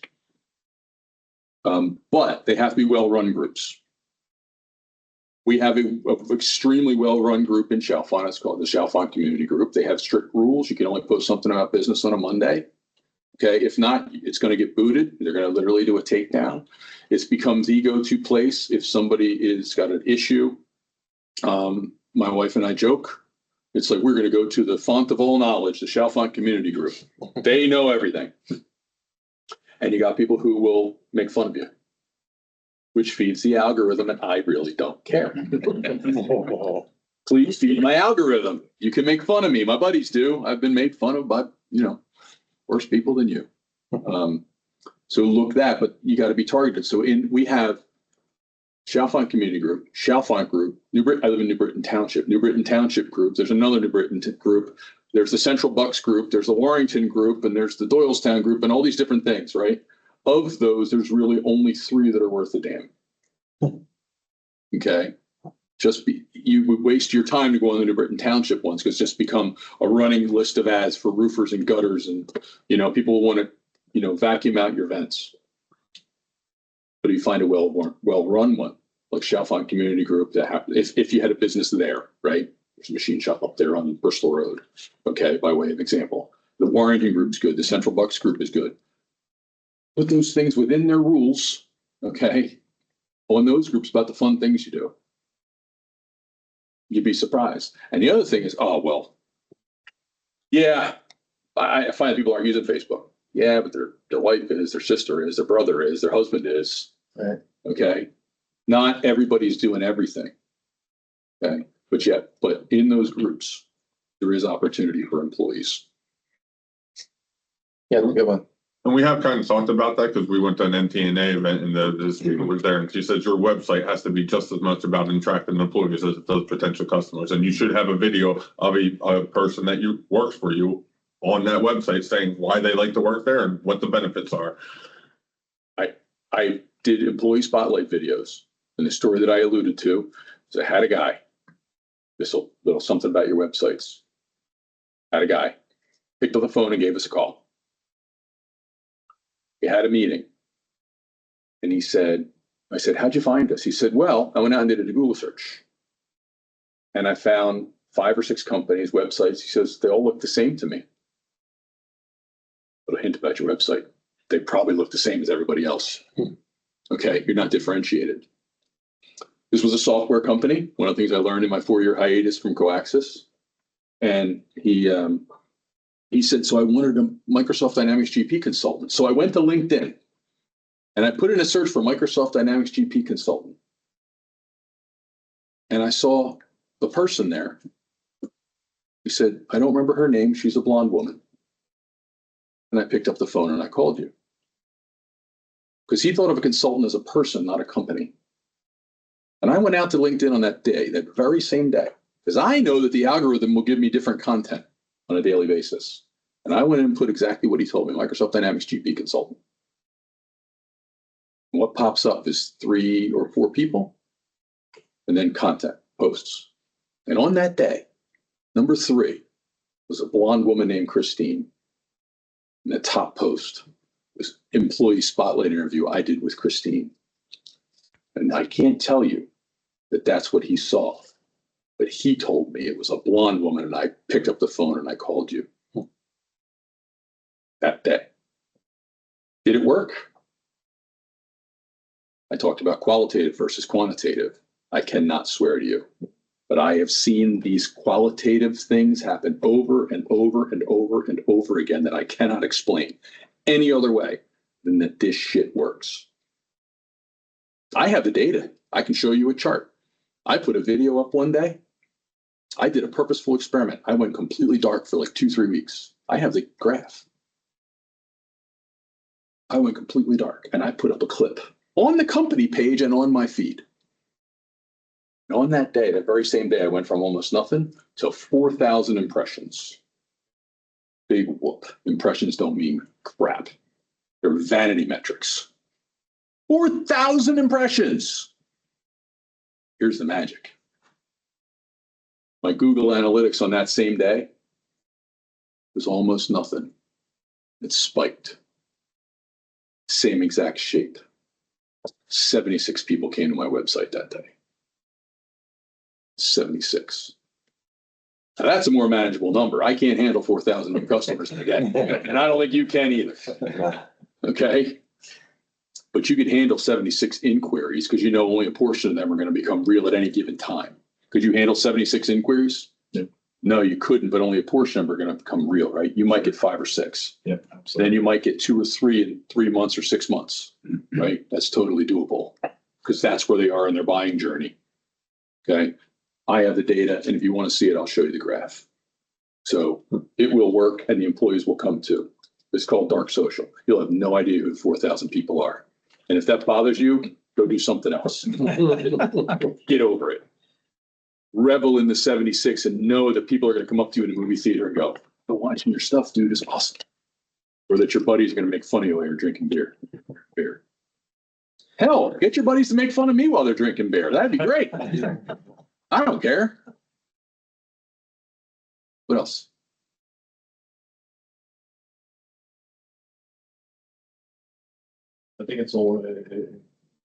But they have to be well-run groups. We have an extremely well-run group in Chalfont. It's called the Chalfont Community Group. They have strict rules. You can only post something about business on a Monday. Okay, if not, it's going to get booted. They're going to literally do a takedown. It becomes the go-to place if somebody is got an issue. My wife and I joke. It's like we're going to go to the font of all knowledge, the Chalfont Community Group. They know everything. And you got people who will make fun of you, which feeds the algorithm, and I really don't care. Please feed my algorithm. You can make fun of me. My buddies do. I've been made fun of by, worse people than you. So look that, but you got to be targeted. So we have Chalfont Community Group, Chalfont Group, I live in New Britain Township, New Britain Township Group. There's another New Britain group. There's the Central Bucks Group. There's the Warrington Group, and there's the Doylestown Group, and all these different things, right? Of those, there's really only 3 that are worth a damn. Okay. You would waste your time to go on the New Britain Township ones because it's just become a running list of ads for roofers and gutters, and people want to vacuum out your vents. But if you find a well-run one like Chalfont Community Group, that if you had a business there, right? There's a machine shop up there on Bristol Road. Okay, by way of example, the Warrington Group's good. The Central Bucks Group is good. Put those things within their rules. Okay, on those groups about the fun things you do. You'd be surprised. And the other thing is, I find people aren't using Facebook. Yeah, but their wife is, their sister is, their brother is, their husband is. Right. Okay. Not everybody's doing everything. Okay. But in those groups, there is opportunity for employees. Yeah, good one. And we have kind of talked about that because we went to an NTNA event and this speaker was there and she said your website has to be just as much about attracting employees as it does potential customers. And you should have a video of a person that works for you on that website saying why they like to work there and what the benefits are. I did employee spotlight videos, and the story that I alluded to is I had a guy. Little something about your websites. Had a guy picked up the phone and gave us a call. We had a meeting, and I said, how'd you find us? He said, well, I went out and did a Google search. And I found 5 or 6 companies, websites. He says, they all look the same to me. Little hint about your website. They probably look the same as everybody else. Okay, you're not differentiated. This was a software company. One of the things I learned in my 4-year hiatus from Coaxis. And he said, so I wanted a Microsoft Dynamics GP consultant. So I went to LinkedIn and I put in a search for Microsoft Dynamics GP consultant. And I saw the person there. He said, I don't remember her name. She's a blonde woman. And I picked up the phone and I called you. Because he thought of a consultant as a person, not a company. And I went out to LinkedIn on that day, that very same day, because I know that the algorithm will give me different content on a daily basis. And I went in and put exactly what he told me, Microsoft Dynamics GP consultant. And what pops up is 3 or 4 people, and then content, posts. And on that day, number 3 was a blonde woman named Christine. And the top post was employee spotlight interview I did with Christine. And I can't tell you that that's what he saw, but he told me it was a blonde woman, and I picked up the phone and I called you that day. Did it work? I talked about qualitative versus quantitative. I cannot swear to you, but I have seen these qualitative things happen over and over and over and over again that I cannot explain any other way than that this shit works. I have the data. I can show you a chart. I put a video up one day. I did a purposeful experiment. I went completely dark for like 2-3 weeks. I have the graph. I went completely dark and I put up a clip on the company page and on my feed. And on that day, that very same day, I went from almost nothing to 4,000 impressions. Big whoop. Impressions don't mean crap. They're vanity metrics. 4,000 impressions. Here's the magic. My Google Analytics on that same day was almost nothing. It spiked. Same exact shape. 76 people came to my website that day. 76. Now that's a more manageable number. I can't handle 4,000 new customers in a day, and I don't think you can either. Okay? But you could handle 76 inquiries because you know only a portion of them are going to become real at any given time. Could you handle 76 inquiries? No. No, you couldn't, but only a portion of them are going to become real, right? You might get 5 or 6. Yep, absolutely. Then you might get 2 or 3 in 3 months or 6 months, right? That's totally doable because that's where they are in their buying journey. Okay. I have the data, and if you want to see it, I'll show you the graph. So it will work, and the employees will come too. It's called dark social. You'll have no idea who the 4,000 people are. And if that bothers you, go do something else. Get over it. Revel in the 76 and know that people are going to come up to you in a movie theater and go, "But watching your stuff, dude, is awesome." Or that your buddies are going to make fun of you while you're drinking beer. Hell, get your buddies to make fun of me while they're drinking beer. That'd be great. I don't care. What else? I think it's all,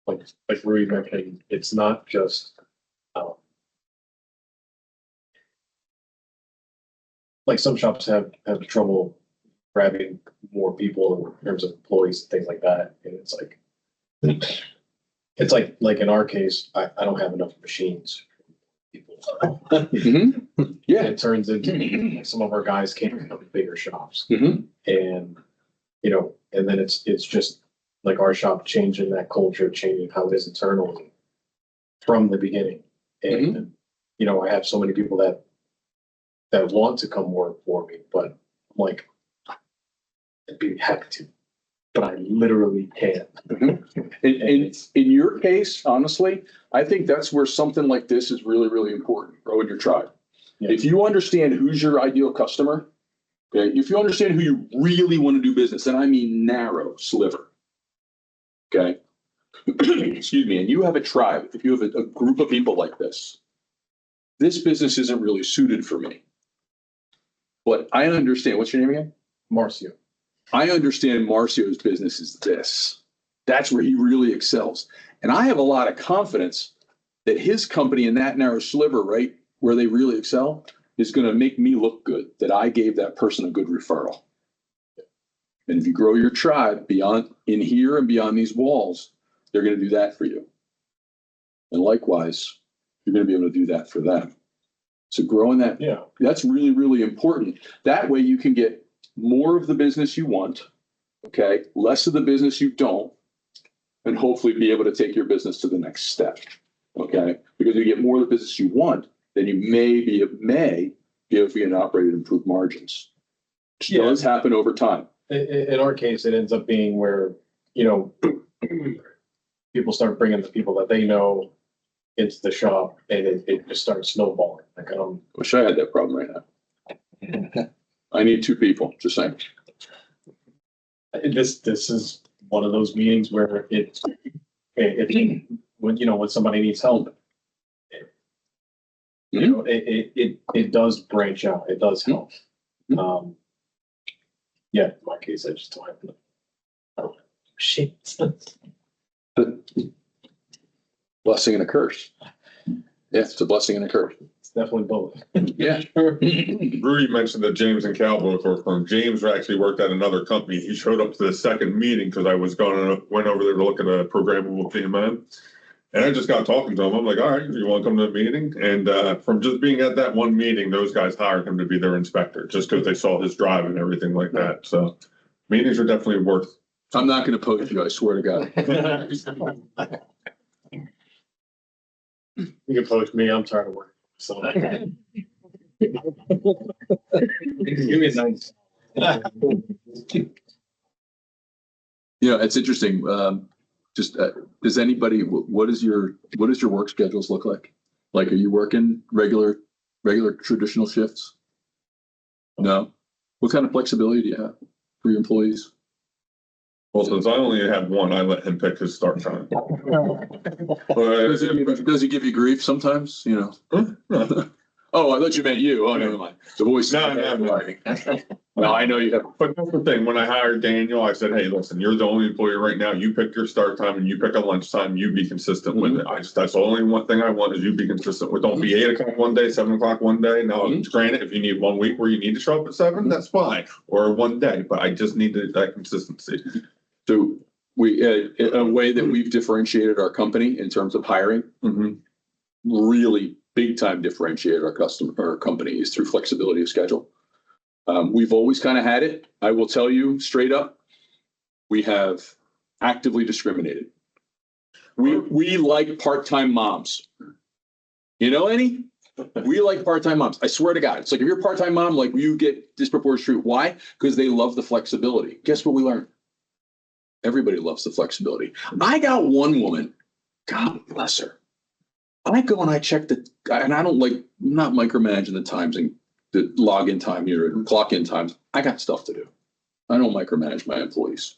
like Rui mentioned, it's not just, like some shops have trouble grabbing more people in terms of employees and things like that. And it's like in our case, I don't have enough machines. People. Mm-hmm. Yeah. It turns into some of our guys came from bigger shops. Mm-hmm. And, and then it's just like our shop changing that culture, changing how it is internally from the beginning. And, I have so many people that want to come work for me, but I'm like, I'd be happy to, but I literally can't. In your case, honestly, I think that's where something like this is really, really important. Grow in your tribe. Yeah. If you understand who's your ideal customer, okay, if you understand who you really want to do business, and I mean narrow sliver, okay, excuse me, and you have a tribe, if you have a group of people like this business isn't really suited for me. But I understand, what's your name again? Marcio. I understand Marcio's business is this. That's where he really excels. And I have a lot of confidence that his company in that narrow sliver, right, where they really excel is going to make me look good, that I gave that person a good referral. And if you grow your tribe beyond in here and beyond these walls, they're going to do that for you. And likewise, you're going to be able to do that for them. So growing that, Yeah. that's really, really important. That way you can get more of the business you want, okay, less of the business you don't, and hopefully be able to take your business to the next step, okay? Because if you get more of the business you want, then you may be able to operate at improved margins. Which Yeah. does happen over time. In our case, it ends up being where, you know, people start bringing the people that they know into the shop and it just starts snowballing. Like, Wish I had that problem right now. I need 2 people, just saying. this is one of those meetings where when somebody needs help, you know, it does branch out. It does help. Yeah, in my case, I just don't have the. Oh, shit. Blessing and a curse. Yeah, it's a blessing and a curse. It's definitely both. Yeah. Rudy mentioned that James and Cal both work for him. James actually worked at another company. He showed up to the second meeting because I went over there to look at a programmable PMM. And I just got talking to him. I'm like, all right, you want to come to the meeting? And from just being at that one meeting, those guys hired him to be their inspector just because they saw his drive and everything like that. So meetings are definitely worth. I'm not going to poach you, I swear to God. You can poach me. I'm tired of working. So. Give me a nice. Yeah, it's interesting. Does anybody, what does your work schedules look like? Like, are you working regular traditional shifts? No. What kind of flexibility do you have for your employees? Well, since I only have one, I let him pick his start time. Does he give you grief sometimes? You know? Oh, I thought you meant you. Oh, never mind. The voice. No, I know you have. But that's the thing. When I hired Daniel, I said, hey, listen, you're the only employee right now. You pick your start time and you pick a lunchtime. You be consistent with it. That's the only one thing I want is you be consistent with. Don't be 8 o'clock one day, 7 o'clock one day. Now, granted, if you need 1 week where you need to show up at 7, that's fine. Or one day, but I just need that consistency. So a way that we've differentiated our company in terms of hiring, really big time differentiated our company is through flexibility of schedule. We've always kind of had it. I will tell you straight up, we have actively discriminated. We like part-time moms. You know any? We like part-time moms. I swear to God. It's like if you're a part-time mom, like you get disproportionate treatment. Why? Because they love the flexibility. Guess what we learned? Everybody loves the flexibility. I got one woman, God bless her. I go and I check and I don't I'm not micromanaging the times and the login time here and clock in times. I got stuff to do. I don't micromanage my employees.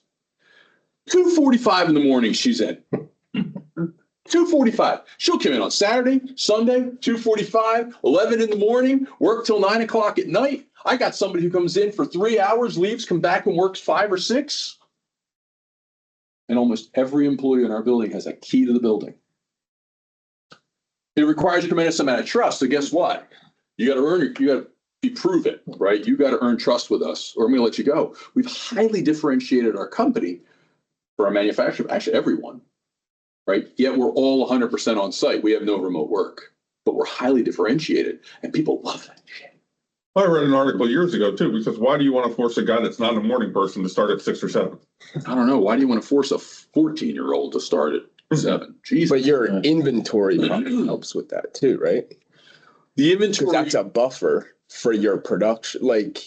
2:45 in the morning, she's in. 2:45. She'll come in on Saturday, Sunday, 2:45, 11 in the morning, work till 9 o'clock at night. I got somebody who comes in for 3 hours, leaves, come back and works 5 or 6. And almost every employee in our building has a key to the building. It requires a tremendous amount of trust. So guess what? You got to earn it. You got to prove it, right? You got to earn trust with us or I'm going to let you go. We've highly differentiated our company for our manufacturer, actually everyone, right? Yet we're all 100% on site. We have no remote work, but we're highly differentiated and people love that shit. I read an article years ago too, because why do you want to force a guy that's not a morning person to start at 6 or 7? I don't know. Why do you want to force a 14-year-old to start at 7? Jesus. But your inventory probably helps with that too, right? The Because inventory. that's a buffer for your production, like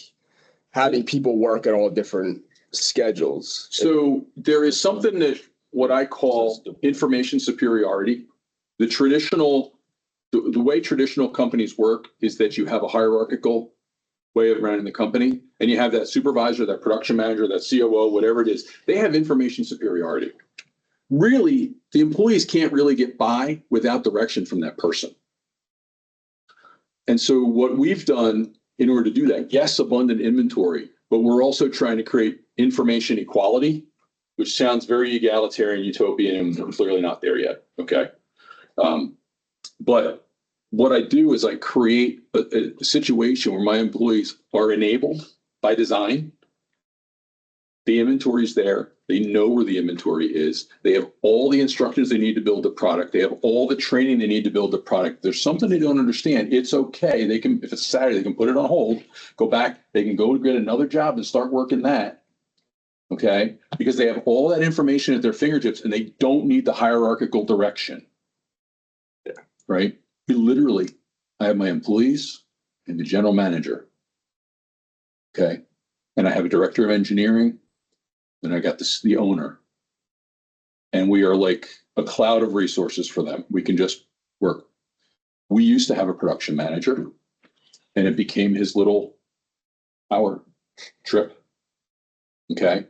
having people work at all different schedules. So there is something that what I call information superiority. The way traditional companies work is that you have a hierarchical way of running the company, and you have that supervisor, that production manager, that COO, whatever it is. They have information superiority. Really, the employees can't really get by without direction from that person. And so what we've done in order to do that, yes, abundant inventory, but we're also trying to create information equality, which sounds very egalitarian, utopian, and we're clearly not there yet. Okay. But what I do is I create a situation where my employees are enabled by design. The inventory is there. They know where the inventory is. They have all the instructions they need to build the product. They have all the training they need to build the product. If there's something they don't understand, it's okay. They can, if it's Saturday, they can put it on hold, go back. They can go get another job and start working that. Okay, because they have all that information at their fingertips and they don't need the hierarchical direction. Yeah. Right? Literally, I have my employees and the general manager. Okay, and I have a director of engineering. Then I got the owner. And we are like a cloud of resources for them. We can just work. We used to have a production manager and it became his little hour trip. Okay.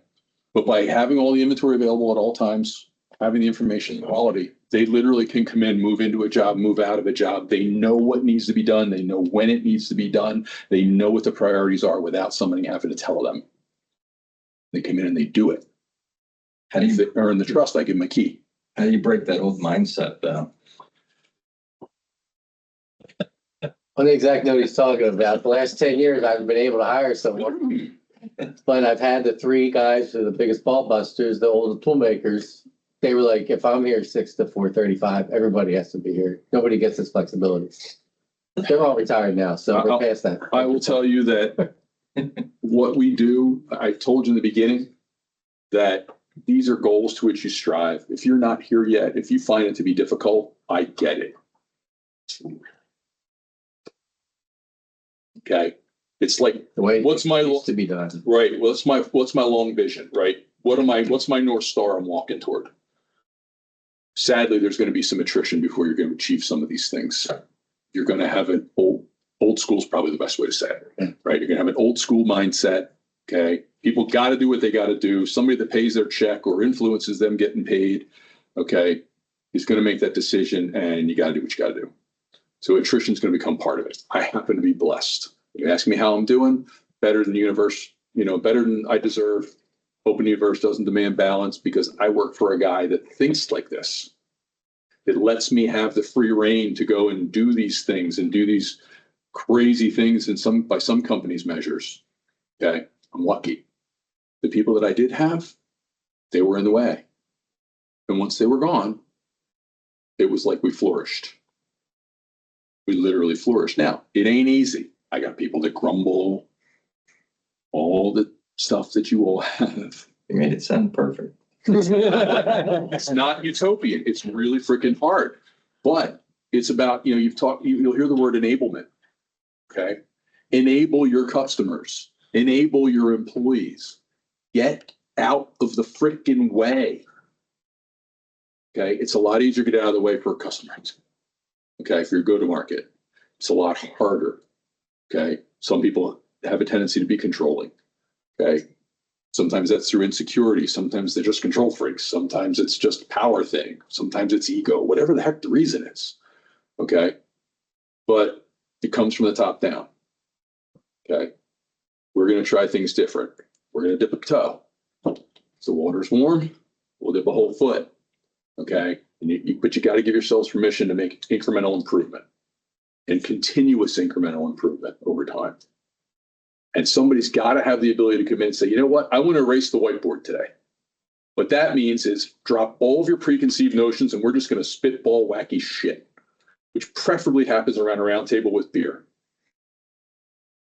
But by having all the inventory available at all times, having the information quality, they literally can come in, move into a job, move out of a job. They know what needs to be done. They know when it needs to be done. They know what the priorities are without somebody having to tell them. They come in and they do it. How do you earn the trust? I give them a key. How do you break that old mindset down? On the exact note he's talking about, the last 10 years, I've been able to hire someone. But I've had the three guys who are the biggest ball busters, the old tool makers. They were like, if I'm here 6 to 4:35, everybody has to be here. Nobody gets this flexibility. They're all retired now, so we're past that. I will tell you that what we do, I told you in the beginning that these are goals to which you strive. If you're not here yet, if you find it to be difficult, I get it. Okay. It's like, The way what's my, to be done. right. What's my long vision, right? What's my North Star I'm walking toward? Sadly, there's going to be some attrition before you're going to achieve some of these things. You're going to have an old school is probably the best way to say it, right? You're going to have an old school mindset. Okay. People got to do what they got to do. Somebody that pays their check or influences them getting paid. Okay. Is going to make that decision and you got to do what you got to do. So attrition is going to become part of it. I happen to be blessed. You ask me how I'm doing, better than the universe, better than I deserve. Open universe doesn't demand balance because I work for a guy that thinks like this. It lets me have the free reign to go and do these things and do these crazy things by some companies' measures. Okay. I'm lucky. The people that I did have, they were in the way. And once they were gone, it was like we flourished. We literally flourished. Now, it ain't easy. I got people that grumble, all the stuff that you all have. You made it sound perfect. It's not utopian. It's really freaking hard. But it's about, you'll hear the word enablement. Okay. Enable your customers, enable your employees. Get out of the freaking way. Okay. It's a lot easier to get out of the way for a customer. Okay. If you're go to market, it's a lot harder. Okay. Some people have a tendency to be controlling. Okay. Sometimes that's through insecurity. Sometimes they're just control freaks. Sometimes it's just a power thing. Sometimes it's ego, whatever the heck the reason is. Okay. But it comes from the top down. Okay. We're going to try things different. We're going to dip a toe. So water's warm. We'll dip a whole foot. Okay. But you got to give yourselves permission to make incremental improvement and continuous incremental improvement over time. And somebody's got to have the ability to come in and say, you know what, I want to erase the whiteboard today. What that means is drop all of your preconceived notions and we're just going to spitball wacky shit, which preferably happens around a round table with beer.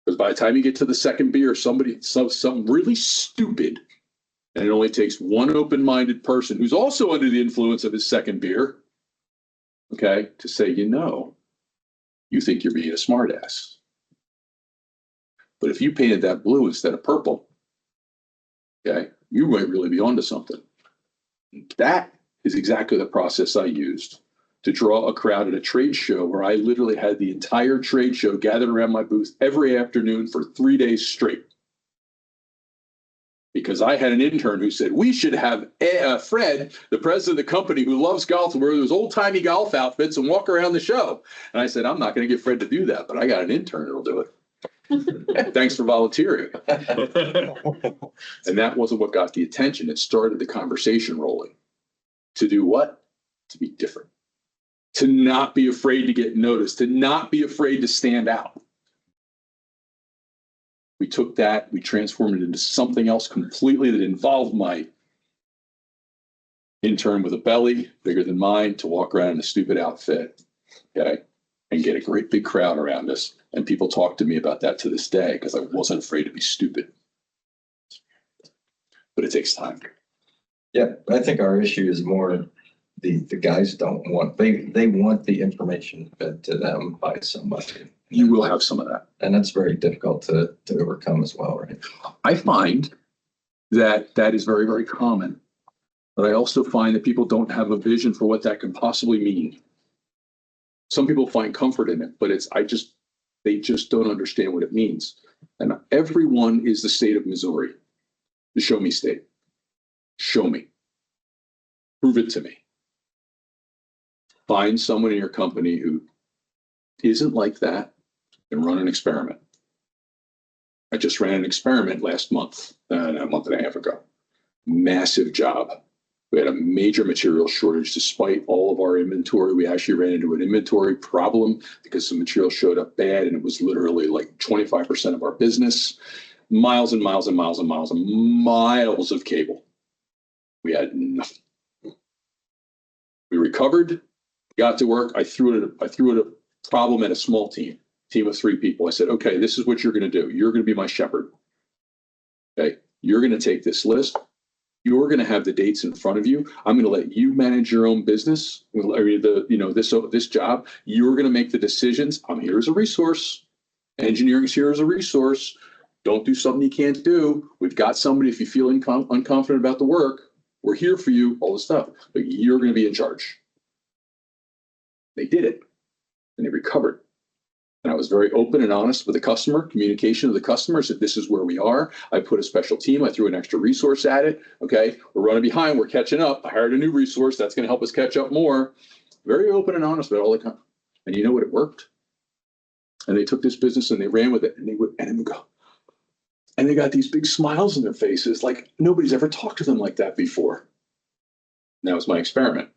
Because by the time you get to the second beer, something really stupid, and it only takes one open-minded person who's also under the influence of his second beer, okay, to say, you think you're being a smartass. But if you painted that blue instead of purple, okay, you might really be onto something. That is exactly the process I used to draw a crowd at a trade show where I literally had the entire trade show gathered around my booth every afternoon for 3 days straight. Because I had an intern who said, we should have Fred, the president of the company who loves golf, wear those old-timey golf outfits and walk around the show. And I said, I'm not going to get Fred to do that, but I got an intern that'll do it. Thanks for volunteering. And that wasn't what got the attention. It started the conversation rolling. To do what? To be different. to not be afraid to get noticed, to not be afraid to stand out. We took that, we transformed it into something else completely that involved my intern with a belly bigger than mine to walk around in a stupid outfit, okay, and get a great big crowd around us. And people talk to me about that to this day because I wasn't afraid to be stupid. But it takes time. Yeah, I think our issue is more the guys don't want, they want the information fed to them by somebody. You will have some of that. And that's very difficult to overcome as well, right? I find that that is very, very common. But I also find that people don't have a vision for what that can possibly mean. Some people find comfort in it, but they just don't understand what it means. And everyone is the state of Missouri, the show me state. Show me. Prove it to me. Find someone in your company who isn't like that and run an experiment. I just ran an experiment last month, a month and a half ago. Massive job. We had a major material shortage despite all of our inventory. We actually ran into an inventory problem because some material showed up bad, and it was literally like 25% of our business. Miles and miles and miles and miles and miles of cable. We had nothing. We recovered, got to work. I threw it a problem at a small team of 3 people. I said, okay, this is what you're going to do. You're going to be my shepherd. Okay, you're going to take this list. You're going to have the dates in front of you. I'm going to let you manage your own business. This job. You're going to make the decisions. I'm here as a resource. Engineering's here as a resource. Don't do something you can't do. We've got somebody. If you feel unconfident about the work, we're here for you. All this stuff, but you're going to be in charge. They did it, and they recovered. And I was very open and honest with the customer, communication to the customer, said, this is where we are. I put a special team. I threw an extra resource at it. Okay, we're running behind. We're catching up. I hired a new resource. That's going to help us catch up more. Very open and honest about all the time. And you know what? It worked. And they took this business and they ran with it. And they would go. And they got these big smiles on their faces like nobody's ever talked to them like that before. And that was my experiment.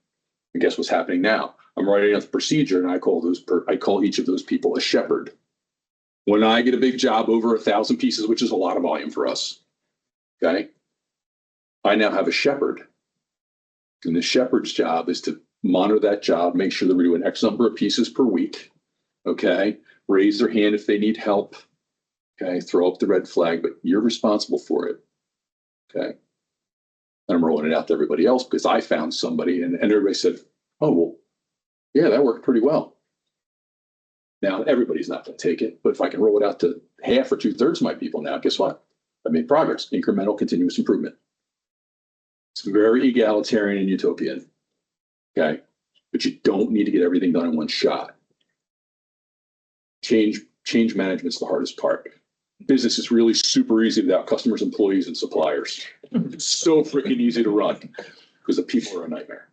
And guess what's happening now? I'm writing out the procedure, and I call each of those people a shepherd. When I get a big job over 1,000 pieces, which is a lot of volume for us, okay, I now have a shepherd. And the shepherd's job is to monitor that job, make sure that we're doing X number of pieces per week, okay, raise their hand if they need help, okay, throw up the red flag, but you're responsible for it, okay. And I'm rolling it out to everybody else because I found somebody, and everybody said, oh, well, yeah, that worked pretty well. Now, everybody's not going to take it, but if I can roll it out to half or 2/3 of my people now, guess what? I made progress, incremental, continuous improvement. It's very egalitarian and utopian, okay? But you don't need to get everything done in one shot. Change management's the hardest part. Business is really super easy without customers, employees, and suppliers. It's so freaking easy to run because the people are a nightmare.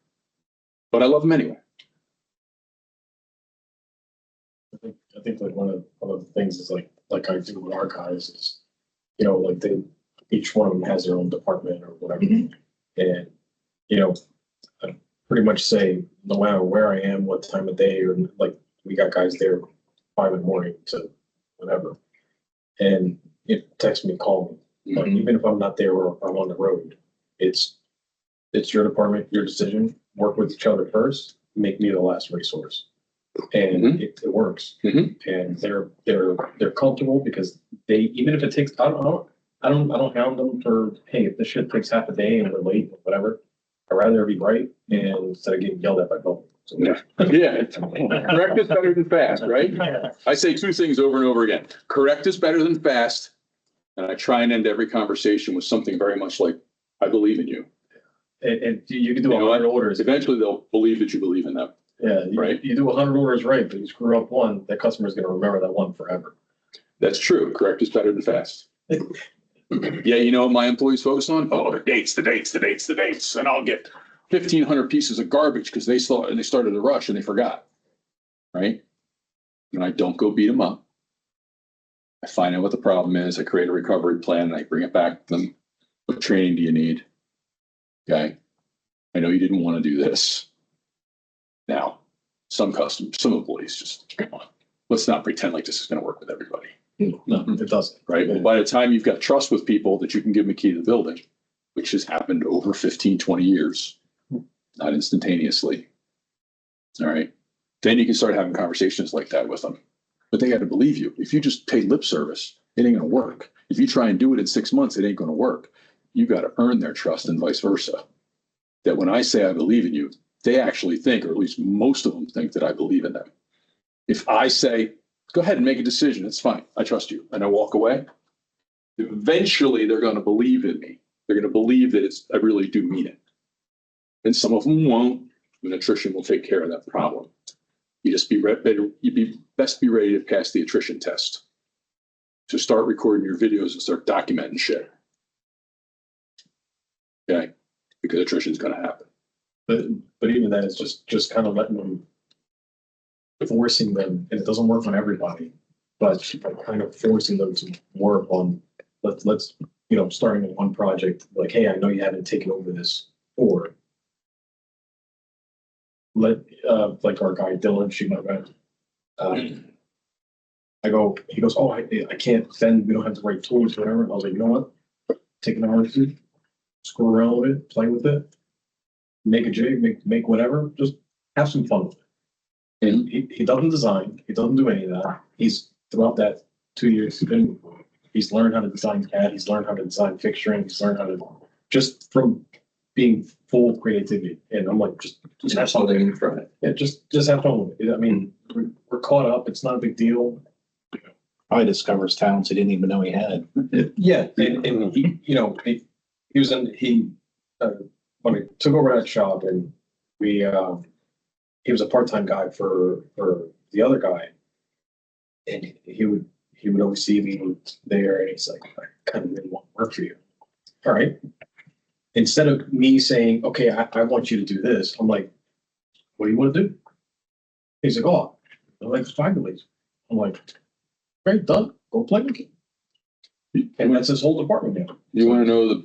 But I love them anyway. I think like one of the things is like I do with our guys is, like each one of them has their own department or whatever. Mhm. And, I pretty much say, no matter where I am, what time of day, or like, we got guys there 5 in the morning to whatever. And text me, call me. But even if I'm not there or I'm on the road, it's your department, your decision. Work with each other first, make me the last resource. And it works. And they're comfortable because even if it takes, I don't hound them for, hey, if this shit takes half a day and we're late or whatever, I'd rather be right and instead of getting yelled at by both. So, Yeah, correct is better than fast, right? I say 2 things over and over again. Correct is better than fast. And I try and end every conversation with something very much like, I believe in you. And you can do 100 orders. Eventually they'll believe that you believe in them. Yeah, right. You do 100 orders right, but you screw up one, that customer's going to remember that one forever. That's true. Correct is better than fast. Yeah, you know what my employees focus on? Oh, the dates. And I'll get 1,500 pieces of garbage because they started to rush and they forgot. Right? And I don't go beat them up. I find out what the problem is. I create a recovery plan and I bring it back to them. What training do you need? Okay. I know you didn't want to do this. Now, some employees just, come on, let's not pretend like this is gonna work with everybody, No, it doesn't. right? Well, by the time you've got trust with people that you can give them a key to the building, which has happened over 15, 20 years, not instantaneously. All right. Then you can start having conversations like that with them. But they got to believe you. If you just pay lip service, it ain't going to work. If you try and do it in 6 months, it ain't going to work. You got to earn their trust and vice versa. That when I say I believe in you, they actually think, or at least most of them think, that I believe in them. If I say, go ahead and make a decision, it's fine, I trust you, and I walk away, eventually they're going to believe in me. They're going to believe that I really do mean it. And some of them won't, and attrition will take care of that problem. You just best be ready to pass the attrition test. So start recording your videos and start documenting shit. Okay? Because attrition is going to happen. But even then, it's just kind of letting them, forcing them, and it doesn't work on everybody, but kind of forcing them to work on, let's starting in one project, like, hey, I know you haven't taken over this before. Like our guy Dylan, she might have. He goes, oh, I can't send, we don't have the right tools, whatever. I was like, you know what? Take an hour or two, screw around with it, play with it, make a jig, make whatever, just have some fun with it. And he doesn't design, he doesn't do any of that. He's throughout that 2 years, he's learned how to design CAD, he's learned how to design fixturing, he's learned how to, just from being full creativity. And I'm like, just have something from it. Yeah, just have fun with it. I mean, we're caught up, it's not a big deal. I discovers talents he didn't even know he had. Yeah, and he, he was when I took over that shop, and he was a part-time guy for the other guy, and he would always see me there, and he's like, I kind of really want to work for you. All right. Instead of me saying, okay, I want you to do this, I'm like, what do you want to do? He's like, oh, I like spaghettis. I'm like, great, done. Go play with it. And that's his whole department now. You want to know the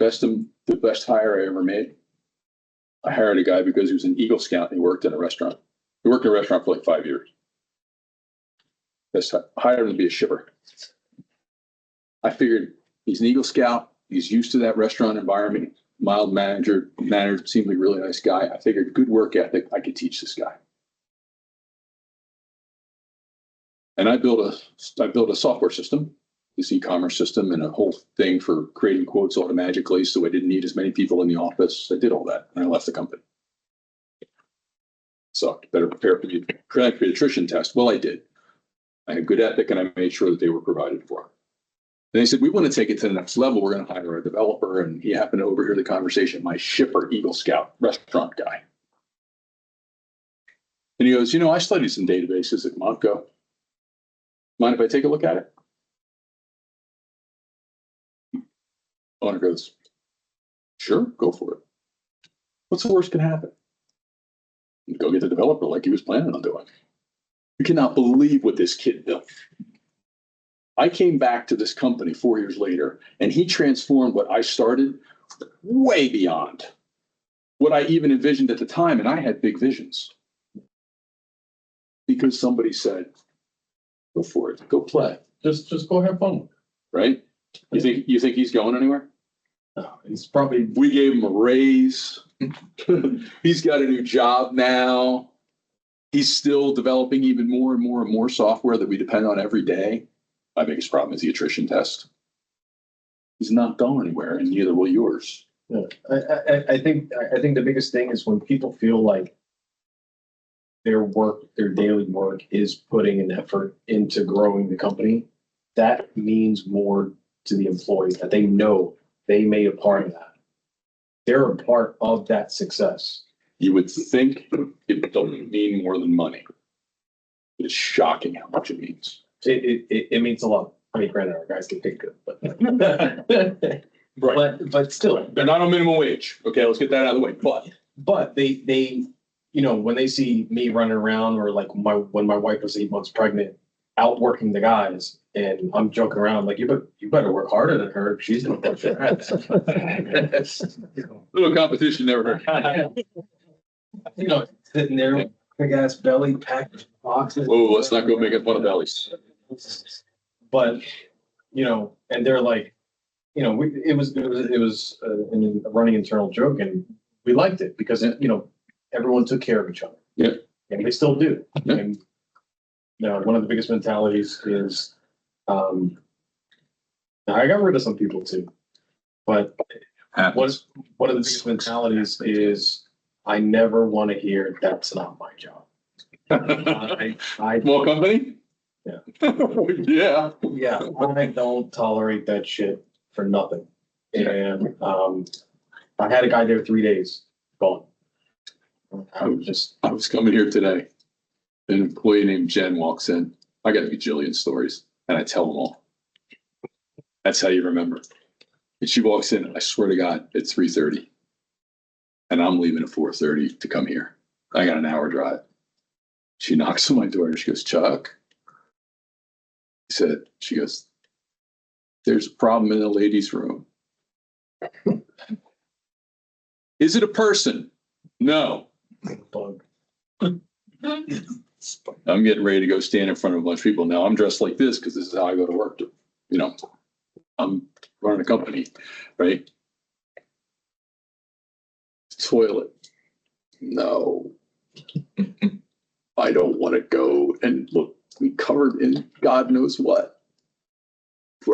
best hire I ever made? I hired a guy because he was an Eagle Scout and he worked in a restaurant. He worked in a restaurant for like 5 years. Hired him to be a shipper. I figured he's an Eagle Scout. He's used to that restaurant environment. Mild manager, seemed like a really nice guy. I figured good work ethic, I could teach this guy. And I built a software system, this e-commerce system, and a whole thing for creating quotes automatically, so I didn't need as many people in the office. I did all that, and I left the company. Sucked. Better prepare for the attrition test. Well, I did. I had good ethic, and I made sure that they were provided for. And they said, we want to take it to the next level. We're going to hire a developer. And he happened to overhear the conversation, my shipper, Eagle Scout restaurant guy. And he goes, I studied some databases at Montco. Mind if I take a look at it? Owner goes, sure, go for it. What's the worst can happen? Go get the developer like he was planning on doing. You cannot believe what this kid built. I came back to this company 4 years later, and he transformed what I started way beyond what I even envisioned at the time, and I had big visions. Because somebody said, go for it, go play. Just go have fun. Right? You think he's going anywhere? No, it's probably. We gave him a raise. He's got a new job now. He's still developing even more and more and more software that we depend on every day. My biggest problem is the attrition test. He's not going anywhere, and neither will yours. Yeah. I think the biggest thing is when people feel like their daily work is putting an effort into growing the company, that means more to the employees, that they know they made a part of that. They're a part of that success. You would think it doesn't mean more than money. It's shocking how much it means. It means a lot. I mean, granted, our guys get paid good, but Right. but still, They're not on minimum wage. Okay, let's get that out of the way. but they when they see me running around, or like when my wife was 8 months pregnant, out working the guys, and I'm joking around like, you better work harder than her. She's gonna push her ass. Little competition never hurt. Sitting there big ass belly packed boxes. Oh, let's not go making fun of bellies. But, you know, and they're like, you know, it was a running internal joke, and we liked it because, you know, everyone took care of each other. Yeah. And they still do. Yeah. And, you know, one of the biggest mentalities is, I got rid of some people too, but Happens. one of the biggest mentalities is I never want to hear that's not my job. I Small company? Yeah. Yeah. Yeah, I don't tolerate that shit for nothing. And I had a guy there 3 days, gone. I was just, I was coming here today. An employee named Jen walks in. I got a bajillion stories and I tell them all. That's how you remember. And she walks in, I swear to God, at 3:30. And I'm leaving at 4:30 to come here. I got an hour drive. She knocks on my door and she goes, Chuck. She goes, there's a problem in the ladies' room. Is it a person? No. bug. I'm getting ready to go stand in front of a bunch of people. Now I'm dressed like this because this is how I go to work. You know, I'm running a company, right? Toilet. No. I don't want to go and look be covered in God knows what.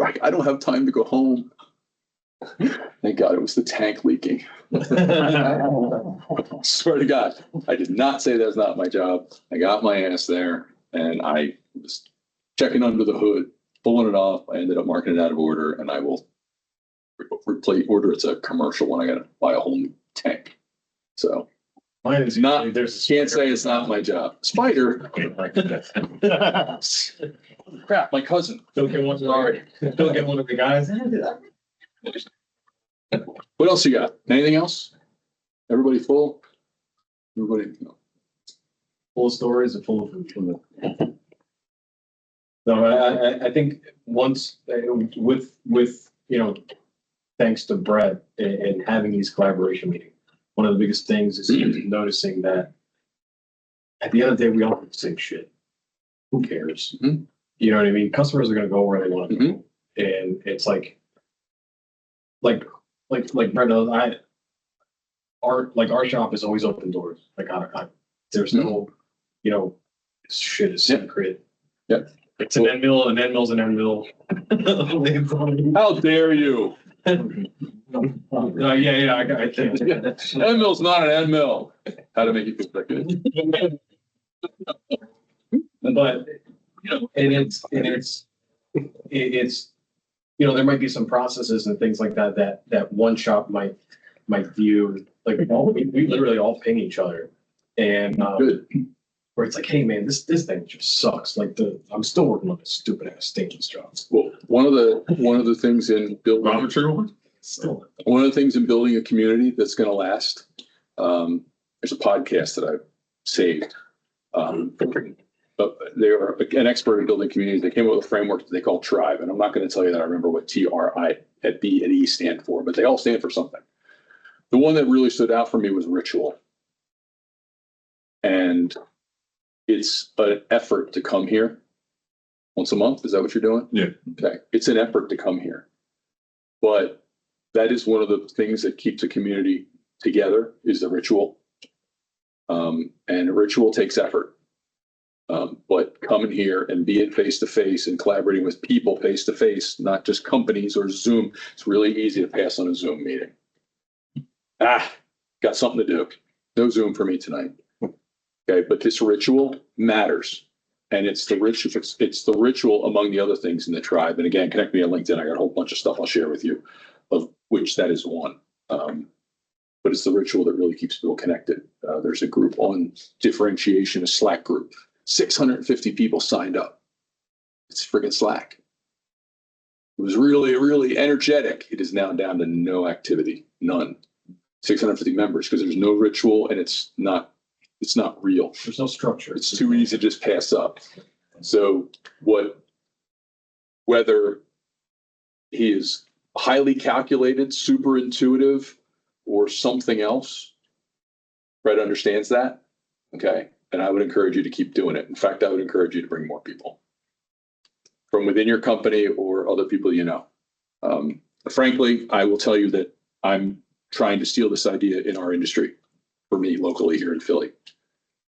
I don't have time to go home. Thank God it was the tank leaking. Swear to God, I did not say that's not my job. I got my ass there and I was checking under the hood, pulling it off. I ended up marking it out of order and I will replace order. It's a commercial one. I got to buy a whole new tank. So Mine is not, there's can't say it's not my job. Spider. Crap, my cousin. Don't get one. Sorry. Don't get one of the guys. What else you got? Anything else? Everybody full? Everybody? No. Full of stories and full of. No, I think once with you know, thanks to Brett and having these collaboration meetings, one of the biggest things is noticing that at the end of the day, we all do the same shit. Who cares? Mhm. You know what I mean? Customers are going to go where they want to go. And it's like Brett knows, our shop is always open doors. Like there's no, you know, shit is secret. Yep. It's an end mill, an end mill's an end mill. How dare you? Yeah, I can't. End mill's not an end mill. How to make you feel that good. But, you know, and it's, you know, there might be some processes and things like that one shop might view, like, we literally all ping each other. And, Good. where it's like, hey man, this thing just sucks. Like I'm still working on this stupid ass stainless job. Well, one of the things in building Raw material one? Still. one of the things in building a community that's going to last. There's a podcast that I've saved. But they are an expert in building communities. They came up with a framework that they call Tribe, and I'm not going to tell you that I remember what TRI and E stand for, but they all stand for something. The one that really stood out for me was ritual, and it's an effort to come here once a month. Is that what you're doing? Yeah. Okay. It's an effort to come here, but that is one of the things that keeps a community together is the ritual. And a ritual takes effort. But coming here and being face to face and collaborating with people face to face, not just companies or Zoom, it's really easy to pass on a Zoom meeting. Got something to do. No Zoom for me tonight. Okay, but this ritual matters, and it's the ritual. It's the ritual among the other things in the tribe. And again, connect me on LinkedIn. I got a whole bunch of stuff I'll share with you, of which that is one. But it's the ritual that really keeps people connected. There's a group on differentiation, a Slack group. 650 people signed up. It's friggin' Slack. It was really, really energetic. It is now down to no activity, none. 650 members because there's no ritual and it's not real. There's no structure. It's too easy to just pass up. So whether he is highly calculated, super intuitive, or something else, Brett understands that. Okay. And I would encourage you to keep doing it. In fact, I would encourage you to bring more people from within your company or other people you know. Frankly, I will tell you that I'm trying to steal this idea in our industry for me locally here in Philly.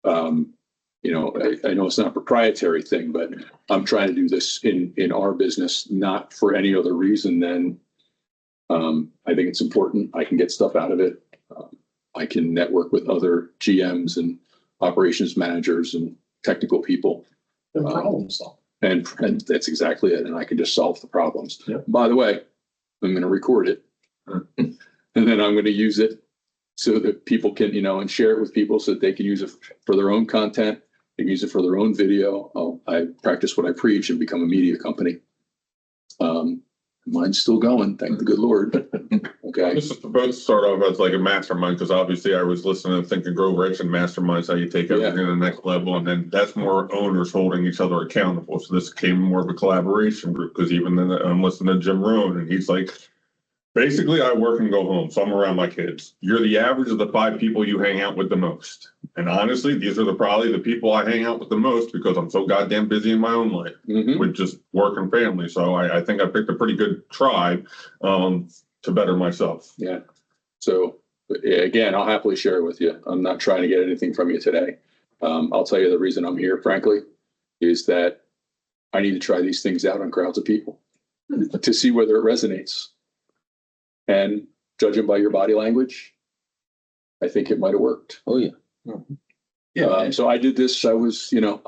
You know, I know it's not a proprietary thing, but I'm trying to do this in our business, not for any other reason than I think it's important. I can get stuff out of it. I can network with other GMs and operations managers and technical people. The problem solved. And that's exactly it. And I can just solve the problems. Yep. By the way, I'm going to record it and then I'm going to use it so that people can, you know, and share it with people so that they can use it for their own content. They can use it for their own video. I practice what I preach and become a media company. Mine's still going. Thank the good Lord. Okay. This is supposed to start off as like a mastermind, because obviously I was listening to Think and Grow Rich, and masterminds how you take everything to the next level, and then that's more owners holding each other accountable. So this became more of a collaboration group, because even then I'm listening to Jim Rohn, and he's like, basically I work and go home, so I'm around my kids. You're the average of the 5 people you hang out with the most. And honestly, these are probably the people I hang out with the most, because I'm so goddamn busy in my own life with just work and family. So I think I picked a pretty good tribe to better myself. Yeah. So again, I'll happily share it with you. I'm not trying to get anything from you today. I'll tell you the reason I'm here, frankly, is that I need to try these things out on crowds of people to see whether it resonates. And judging by your body language, I think it might have worked. Oh, yeah. Yeah. So I did this. I was, you know,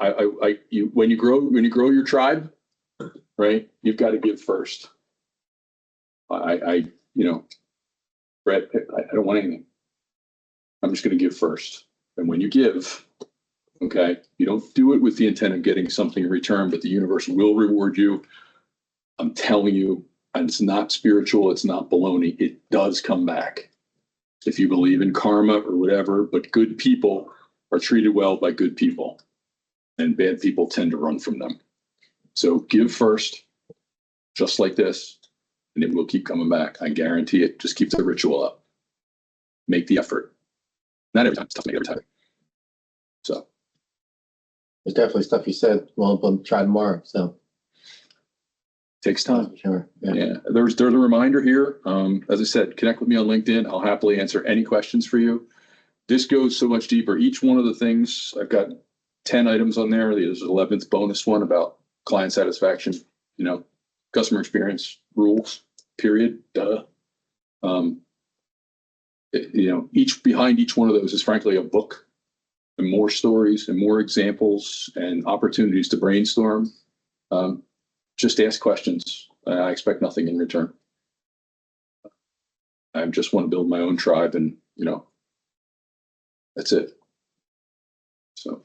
when you grow your tribe, right, you've got to give first. You know, Brett, I don't want anything. I'm just going to give first. And when you give, okay, you don't do it with the intent of getting something in return, but the universe will reward you. I'm telling you, and it's not spiritual. It's not baloney. It does come back. If you believe in karma or whatever, but good people are treated well by good people, and bad people tend to run from them. So give first, just like this, and it will keep coming back. I guarantee it. Just keep the ritual up. Make the effort. Not every time. It's tough to make every time. So There's definitely stuff you said. Well, I'm trying tomorrow. So takes time. sure. Yeah. There's a reminder here. As I said, connect with me on LinkedIn. I'll happily answer any questions for you. This goes so much deeper. Each one of the things, I've got 10 items on there. There's an 11th bonus one about client satisfaction, you know, customer experience rules, period. Duh. You know, behind each one of those is frankly a book and more stories and more examples and opportunities to brainstorm. Just ask questions. I expect nothing in return. I just want to build my own tribe, and, you know, that's it. So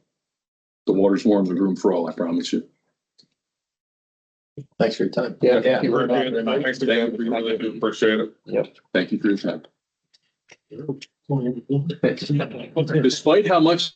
the water's warm, the room for all, I promise you. Thanks for your time. Yeah. Thanks again. We really do appreciate it. Thank you for your time. Despite how much